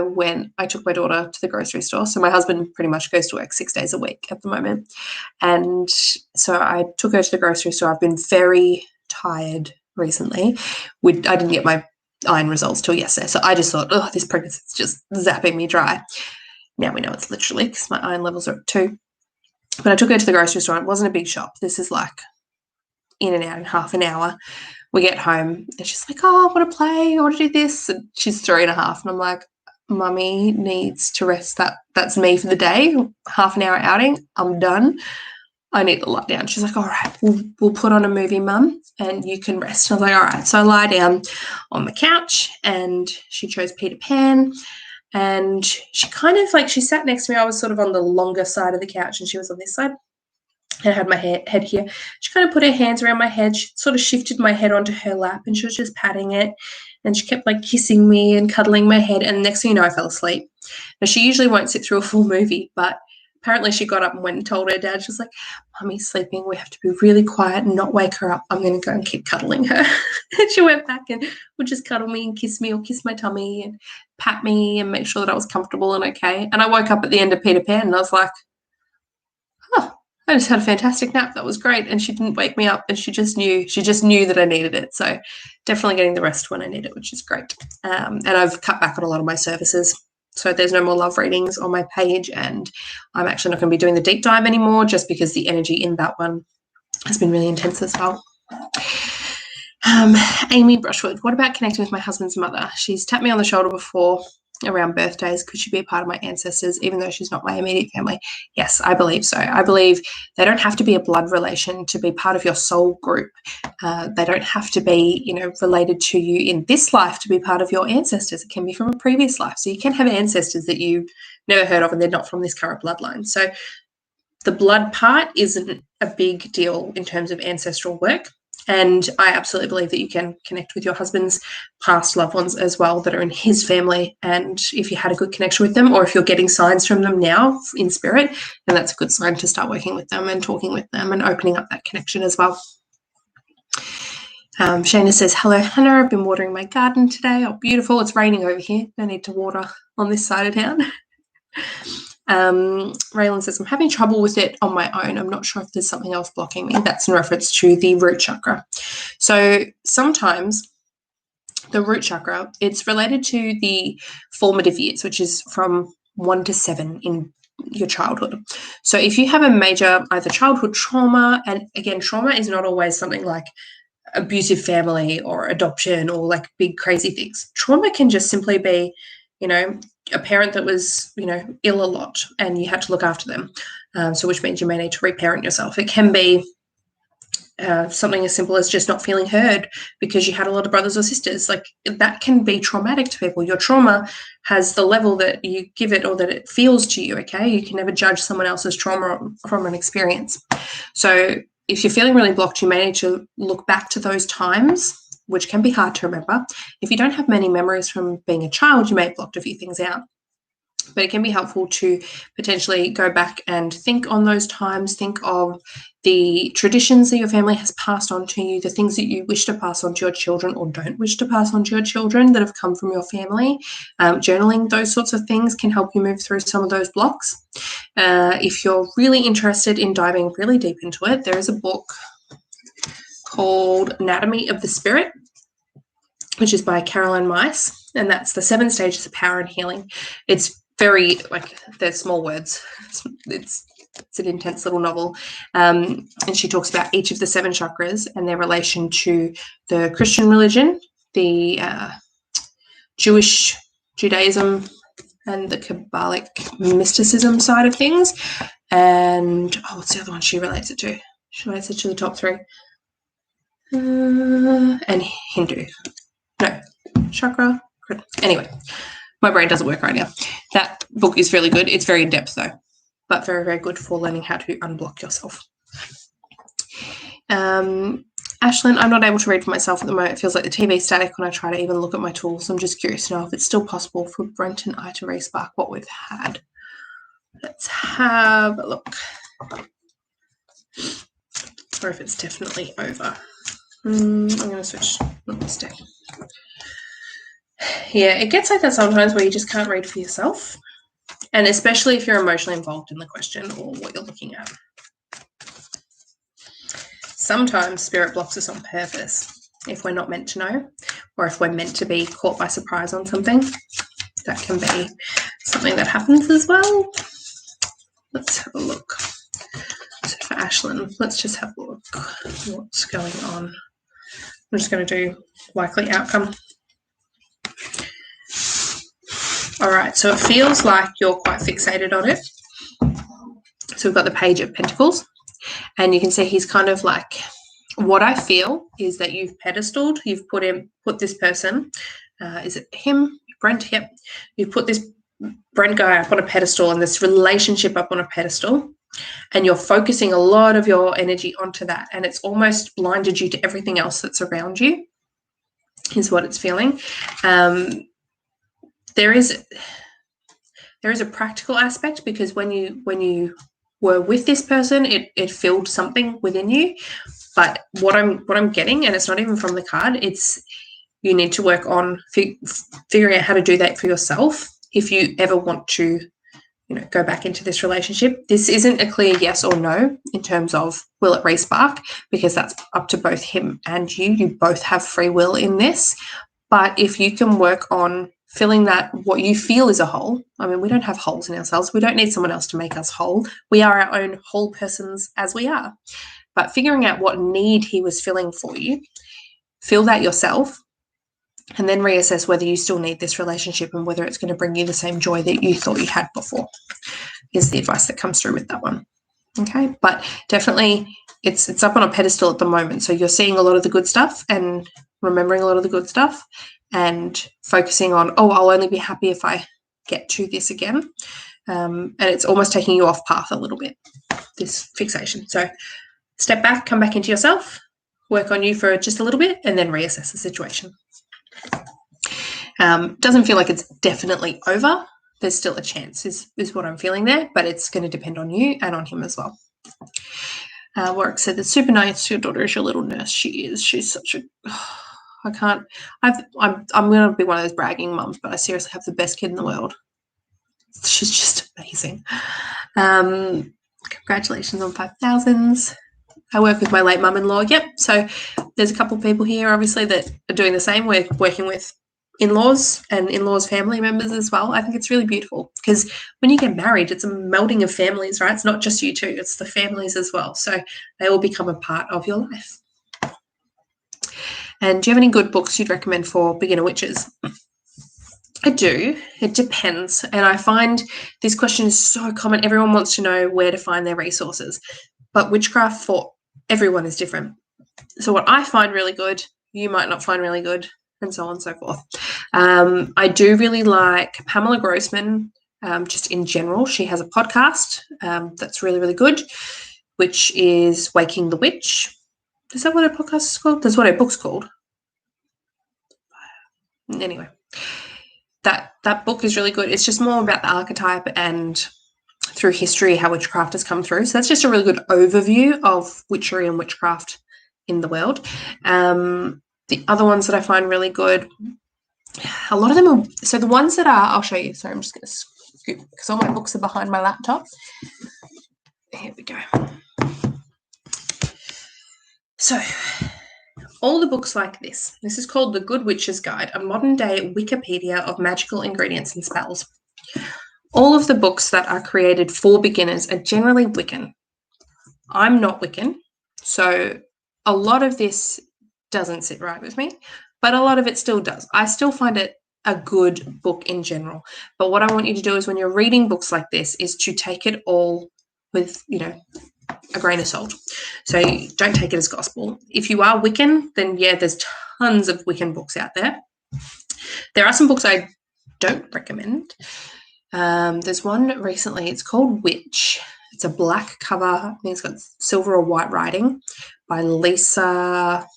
[SPEAKER 1] took my daughter to the grocery store. So my husband pretty much goes to work 6 days a week at the moment. And so I took her to the grocery store. I've been very tired recently. I didn't get my iron results till yesterday. So I just thought, this pregnancy is just zapping me dry. Now we know it's literally because my iron levels are at 2. But I took her to the grocery store. It wasn't a big shop. This is like in and out in half an hour. We get home and she's like, I want to play. I want to do this. And she's 3.5. And I'm like, Mummy needs to rest. That's me for the day. Half an hour outing. I'm done. I need to lie down. She's like, all right, we'll put on a movie, Mum, and you can rest. And I was like, all right. So I lie down on the couch and she chose Peter Pan. And she kind of she sat next to me. I was sort of on the longer side of the couch and she was on this side. And I had my head here. She kind of put her hands around my head. She sort of shifted my head onto her lap and she was just patting it. And she kept kissing me and cuddling my head. And next thing you know, I fell asleep. Now, she usually won't sit through a full movie, but apparently she got up and went and told her dad. She was like, Mummy's sleeping. We have to be really quiet and not wake her up. I'm going to go and keep cuddling her. And she went back and would just cuddle me and kiss me or kiss my tummy and pat me and make sure that I was comfortable and okay. And I woke up at the end of Peter Pan and I was like, I just had a fantastic nap. That was great. And she didn't wake me up and she just knew that I needed it. So definitely getting the rest when I need it, which is great. And I've cut back on a lot of my services. So there's no more love readings on my page, and I'm actually not going to be doing the deep dive anymore just because the energy in that one has been really intense as well. Amy Brushwood, what about connecting with my husband's mother? She's tapped me on the shoulder before around birthdays. Could she be a part of my ancestors even though she's not my immediate family? Yes, I believe so. I believe they don't have to be a blood relation to be part of your soul group. They don't have to be, related to you in this life to be part of your ancestors. It can be from a previous life. So you can have ancestors that you never heard of and they're not from this current bloodline. So the blood part isn't a big deal in terms of ancestral work. And I absolutely believe that you can connect with your husband's past loved ones as well that are in his family. And if you had a good connection with them, or if you're getting signs from them now in spirit, then that's a good sign to start working with them and talking with them and opening up that connection as well. Shana says, hello, Hannah. I've been watering my garden today. Oh, beautiful. It's raining over here. No need to water on this side of town. Raylan says, I'm having trouble with it on my own. I'm not sure if there's something else blocking me. That's in reference to the root chakra. So sometimes the root chakra, it's related to the formative years, which is from 1 to 7 in your childhood. So if you have a major either childhood trauma, and again, trauma is not always something like abusive family or adoption or like big crazy things. Trauma can just simply be, you know, a parent that was, you know, ill a lot and you had to look after them. So which means you may need to reparent yourself. It can be something as simple as just not feeling heard because you had a lot of brothers or sisters. Like that can be traumatic to people. Your trauma has the level that you give it or that it feels to you, okay? You can never judge someone else's trauma from an experience. So if you're feeling really blocked, you may need to look back to those times, which can be hard to remember. If you don't have many memories from being a child, you may have blocked a few things out. But it can be helpful to potentially go back and think on those times, think of the traditions that your family has passed on to you, the things that you wish to pass on to your children or don't wish to pass on to your children that have come from your family. Journaling, those sorts of things can help you move through some of those blocks. If you're really interested in diving really deep into it, there is a book called Anatomy of the Spirit, which is by Caroline Mice, and that's the 7 stages of power and healing. It's very, like, they're small words. It's an intense little novel. And she talks about each of the 7 chakras and their relation to the Christian religion, the Judaism, and the Kabbalic mysticism side of things. And, what's the other one she relates it to? She relates it to the top 3. And Hindu. No, chakra. Anyway, my brain doesn't work right now. That book is really good. It's very in-depth though, but very, very good for learning how to unblock yourself. Ashlyn, I'm not able to read for myself at the moment. It feels like the TV is static when I try to even look at my tools. I'm just curious to know if it's still possible for Brent and I to respark what we've had. Let's have a look. Or if it's definitely over. I'm going to switch on this deck. Yeah, it gets like that sometimes where you just can't read for yourself. And especially if you're emotionally involved in the question or what you're looking at. Sometimes spirit blocks us on purpose if we're not meant to know, or if we're meant to be caught by surprise on something. That can be something that happens as well. Let's have a look. So for Ashlyn, let's just have a look. What's going on? I'm just going to do likely outcome. All right, so it feels like you're quite fixated on it. So we've got the Page of Pentacles, and you can see he's kind of like, what I feel is that you've pedestaled, you've put this person, is it him, Brent? Yep. You've put this Brent guy up on a pedestal and this relationship up on a pedestal, and you're focusing a lot of your energy onto that, and it's almost blinded you to everything else that's around you, is what it's feeling. There is a practical aspect, because when you were with this person, it filled something within you. But what I'm getting, and it's not even from the card, it's you need to work on figuring out how to do that for yourself if you ever want to, go back into this relationship. This isn't a clear yes or no in terms of will it re-spark, because that's up to both him and you. You both have free will in this. But if you can work on filling that, what you feel is a hole. I mean, we don't have holes in ourselves. We don't need someone else to make us whole. We are our own whole persons as we are. But figuring out what need he was filling for you, fill that yourself, and then reassess whether you still need this relationship and whether it's going to bring you the same joy that you thought you had before, is the advice that comes through with that one. Okay, but definitely it's up on a pedestal at the moment. So you're seeing a lot of the good stuff and remembering a lot of the good stuff, and focusing on, I'll only be happy if I get to this again. And it's almost taking you off path a little bit, this fixation. So step back, come back into yourself, work on you for just a little bit, and then reassess the situation. Doesn't feel like it's definitely over. There's still a chance is what I'm feeling there, but it's going to depend on you and on him as well. Warwick said that super nice. Your daughter is your little nurse. She is. She's such a... I'm going to be one of those bragging mums, but I seriously have the best kid in the world. She's just amazing. Congratulations on 5,000s. I work with my late mum-in-law. Yep. So there's a couple of people here, obviously, that are doing the same. We're working with in-laws and in-laws' family members as well. I think it's really beautiful because when you get married, it's a melding of families, right? It's not just you two, it's the families as well. So they will become a part of your life. And do you have any good books you'd recommend for beginner witches? I do. It depends. And I find this question is so common. Everyone wants to know where to find their resources. But witchcraft for everyone is different. So what I find really good, you might not find really good, and so on and so forth. I do really like Pamela Grossman, just in general. She has a podcast that's really, really good, which is Waking the Witch. Is that what her podcast is called? That's what her book's called. Anyway, that book is really good. It's just more about the archetype and through history how witchcraft has come through. So that's just a really good overview of witchery and witchcraft in the world. The other ones that I find really good, a lot of them are, so the ones that are, I'll show you. Sorry, I'm just going to scoop because all my books are behind my laptop. Here we go. So all the books like this. This is called The Good Witch's Guide, a modern-day Wikipedia of magical ingredients and spells. All of the books that are created for beginners are generally Wiccan. I'm not Wiccan, so a lot of this doesn't sit right with me, but a lot of it still does. I still find it a good book in general. But what I want you to do is when you're reading books like this is to take it all with, a grain of salt. So don't take it as gospel. If you are Wiccan, then yeah, there's tons of Wiccan books out there. There are some books I don't recommend. There's one recently, it's called Witch. It's a black cover. I think it's got silver or white writing by Lisa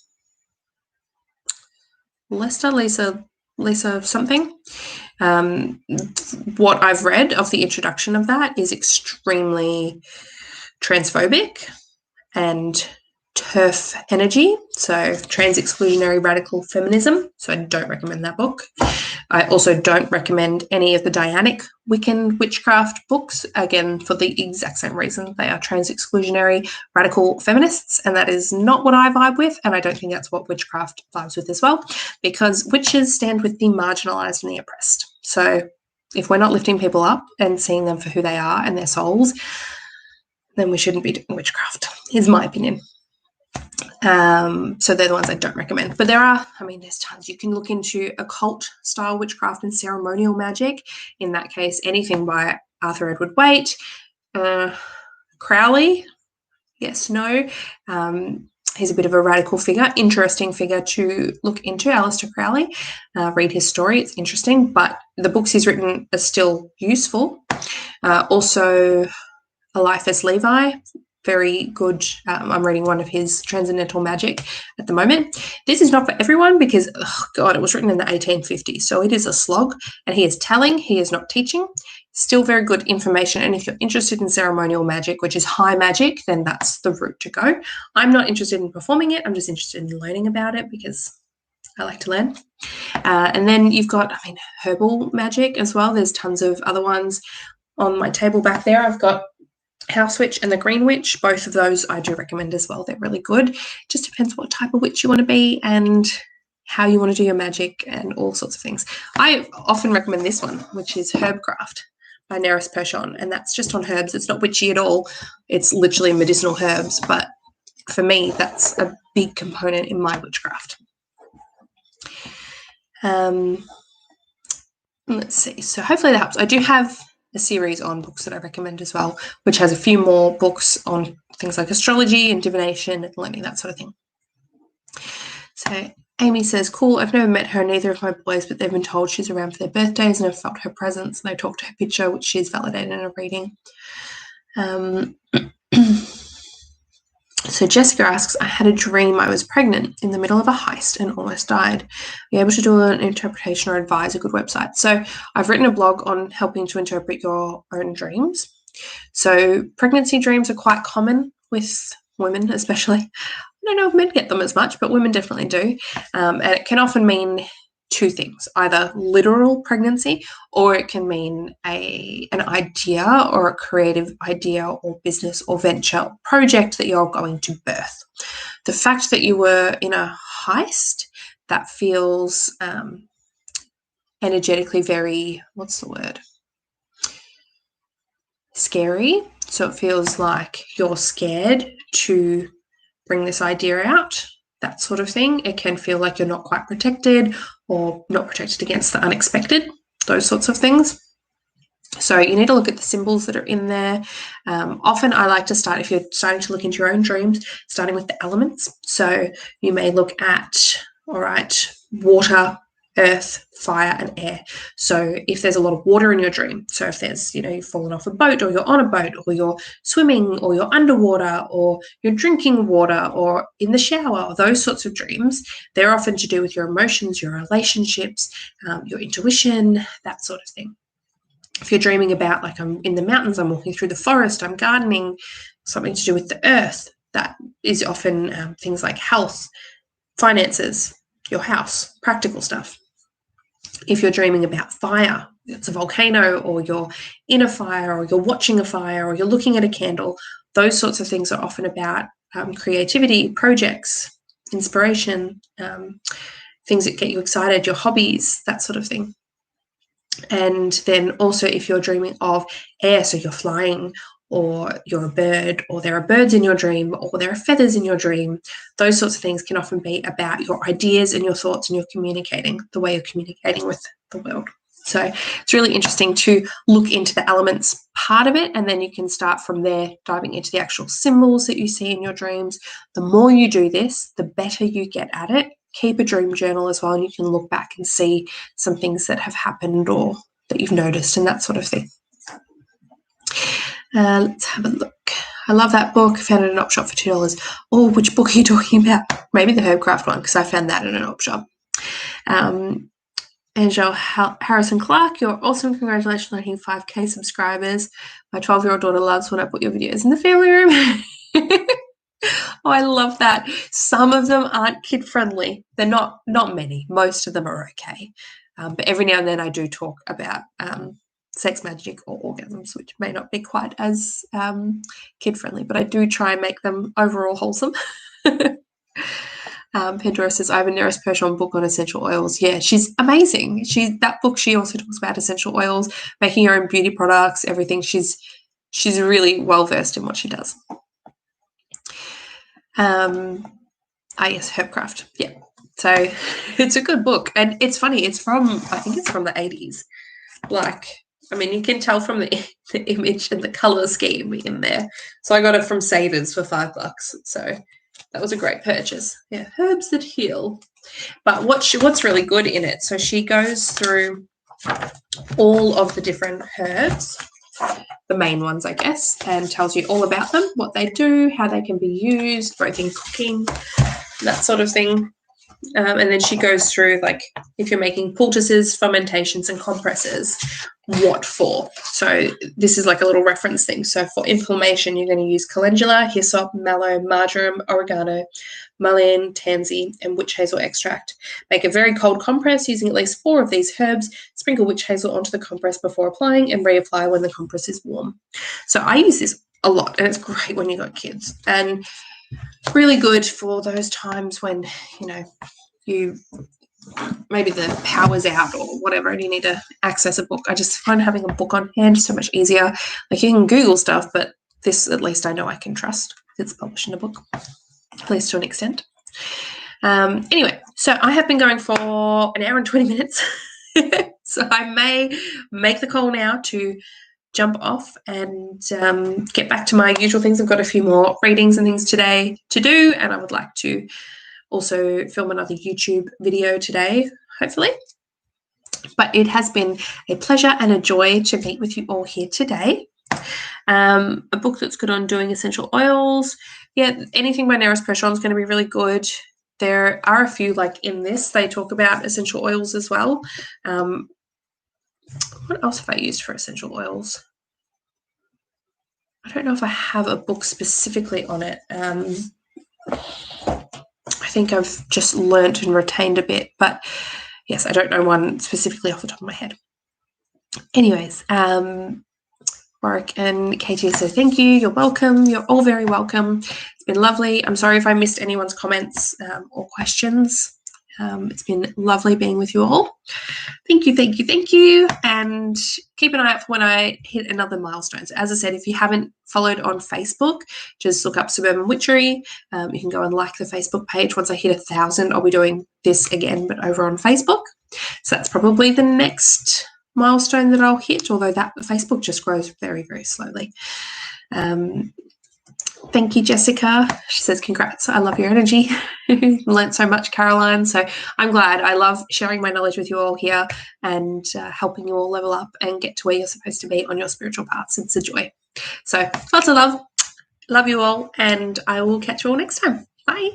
[SPEAKER 1] something. What I've read of the introduction of that is extremely transphobic and TERF energy, so trans-exclusionary radical feminism. So I don't recommend that book. I also don't recommend any of the Dianic Wiccan witchcraft books, again, for the exact same reason. They are trans-exclusionary radical feminists, and that is not what I vibe with, and I don't think that's what witchcraft vibes with as well, because witches stand with the marginalised and the oppressed. So if we're not lifting people up and seeing them for who they are and their souls, then we shouldn't be doing witchcraft, is my opinion. So they're the ones I don't recommend. But there's tons. You can look into occult style witchcraft and ceremonial magic. In that case, anything by Arthur Edward Waite, Crowley, yes, no. He's a bit of a radical figure, interesting figure to look into, Aleister Crowley. Read his story, it's interesting, but the books he's written are still useful. Also, Eliphas Levi, very good. I'm reading one of his Transcendental Magic at the moment. This is not for everyone because, it was written in the 1850s, so it is a slog, and he is telling, he is not teaching. Still very good information, and if you're interested in ceremonial magic, which is high magic, then that's the route to go. I'm not interested in performing it. I'm just interested in learning about it because I like to learn. And then you've got, herbal magic as well. There's tons of other ones on my table back there. I've got House Witch and the Green Witch. Both of those I do recommend as well. They're really good. Just depends what type of witch you want to be and how you want to do your magic and all sorts of things. I often recommend this one, which is Herbcraft by Neris Pershon, and that's just on herbs. It's not witchy at all. It's literally medicinal herbs, but for me, that's a big component in my witchcraft. Let's see. So hopefully that helps. I do have a series on books that I recommend as well, which has a few more books on things like astrology and divination and learning, that sort of thing. So Amy says, cool, I've never met her, neither of my boys, but they've been told she's around for their birthdays and have felt her presence, and they talked to her picture, which she's validated in a reading. So Jessica asks, I had a dream I was pregnant in the middle of a heist and almost died. Are you able to do an interpretation or advise a good website? So I've written a blog on helping to interpret your own dreams. So pregnancy dreams are quite common with women, especially. I don't know if men get them as much, but women definitely do. And it can often mean two things, either literal pregnancy, or it can mean an idea or a creative idea or business or venture or project that you're going to birth. The fact that you were in a heist, that feels energetically very, what's the word? Scary. So it feels like you're scared to bring this idea out, that sort of thing. It can feel like you're not quite protected or not protected against the unexpected, those sorts of things. So you need to look at the symbols that are in there. Often I like to start, if you're starting to look into your own dreams, starting with the elements. So you may look at, all right, water, earth, fire, and air. So if there's a lot of water in your dream, so if there's, you've fallen off a boat, or you're on a boat, or you're swimming, or you're underwater, or you're drinking water, or in the shower, those sorts of dreams, they're often to do with your emotions, your relationships, your intuition, that sort of thing. If you're dreaming about, like, I'm in the mountains, I'm walking through the forest, I'm gardening, something to do with the earth, that is often things like health, finances, your house, practical stuff. If you're dreaming about fire, it's a volcano, or you're in a fire, or you're watching a fire, or you're looking at a candle, those sorts of things are often about creativity, projects, inspiration, things that get you excited, your hobbies, that sort of thing. And then also if you're dreaming of air, so you're flying, or you're a bird, or there are birds in your dream, or there are feathers in your dream, those sorts of things can often be about your ideas and your thoughts, and you're communicating, the way you're communicating with the world. So it's really interesting to look into the elements part of it, and then you can start from there diving into the actual symbols that you see in your dreams. The more you do this, the better you get at it. Keep a dream journal as well, and you can look back and see some things that have happened or that you've noticed and that sort of thing. Let's have a look. I love that book. I found it in an op shop for $2. Oh, which book are you talking about? Maybe the Herbcraft one, because I found that in an op shop. Angel Harrison Clark, you're awesome. Congratulations on hitting 5K subscribers. My 12-year-old daughter loves when I put your videos in the family room. Oh, I love that. Some of them aren't kid-friendly. They're not many. Most of them are okay. But every now and then I do talk about sex magic or orgasms, which may not be quite as kid-friendly, but I do try and make them overall wholesome. Pandora says, I have a Neris Pershon book on essential oils. Yeah, she's amazing. That book, she also talks about essential oils, making her own beauty products, everything. She's really well-versed in what she does. Yes, Herbcraft. Yeah. So it's a good book. And it's funny, I think it's from the 80s. Like, I mean, you can tell from the image and the color scheme in there. So I got it from Savers for $5. So that was a great purchase. Yeah, herbs that heal. But what's really good in it, so she goes through all of the different herbs, the main ones, I guess, and tells you all about them, what they do, how they can be used, both in cooking, that sort of thing. And then she goes through, like, if you're making poultices, fermentations, and compresses, what for. So this is like a little reference thing. So for inflammation, you're going to use calendula, hyssop, mallow, marjoram, oregano, mullein, tansy, and witch hazel extract. Make a very cold compress using at least 4 of these herbs. Sprinkle witch hazel onto the compress before applying and reapply when the compress is warm. So I use this a lot, and it's great when you've got kids, and really good for those times when, you maybe the power's out or whatever and you need to access a book. I just find having a book on hand so much easier. Like, you can Google stuff, but this at least I know I can trust. It's published in a book, at least to an extent. Anyway, so I have been going for an hour and 20 minutes. So I may make the call now to jump off and get back to my usual things. I've got a few more readings and things today to do, and I would like to also film another YouTube video today, hopefully. But it has been a pleasure and a joy to meet with you all here today. A book that's good on doing essential oils. Yeah, anything by Neris Pershon is going to be really good. There are a few, like in this, they talk about essential oils as well. What else have I used for essential oils? I don't know if I have a book specifically on it. I think I've just learnt and retained a bit, but Yes, I don't know one specifically off the top of my head. Anyways, Warwick and Katie, so thank you. You're welcome. You're all very welcome. It's been lovely. I'm sorry if I missed anyone's comments or questions. It's been lovely being with you all. Thank you, thank you, thank you. And keep an eye out for when I hit another milestone. So as I said, if you haven't followed on Facebook, just look up Suburban Witchery. You can go and like the Facebook page. Once I hit 1,000, I'll be doing this again, but over on Facebook. So that's probably the next milestone that I'll hit, although that Facebook just grows very, very slowly. Thank you, Jessica. She says, congrats. I love your energy. Learned so much, Caroline. So I'm glad. I love sharing my knowledge with you all here and helping you all level up and get to where you're supposed to be on your spiritual paths. It's a joy. So lots of love. Love you all. And I will catch you all next time. Bye.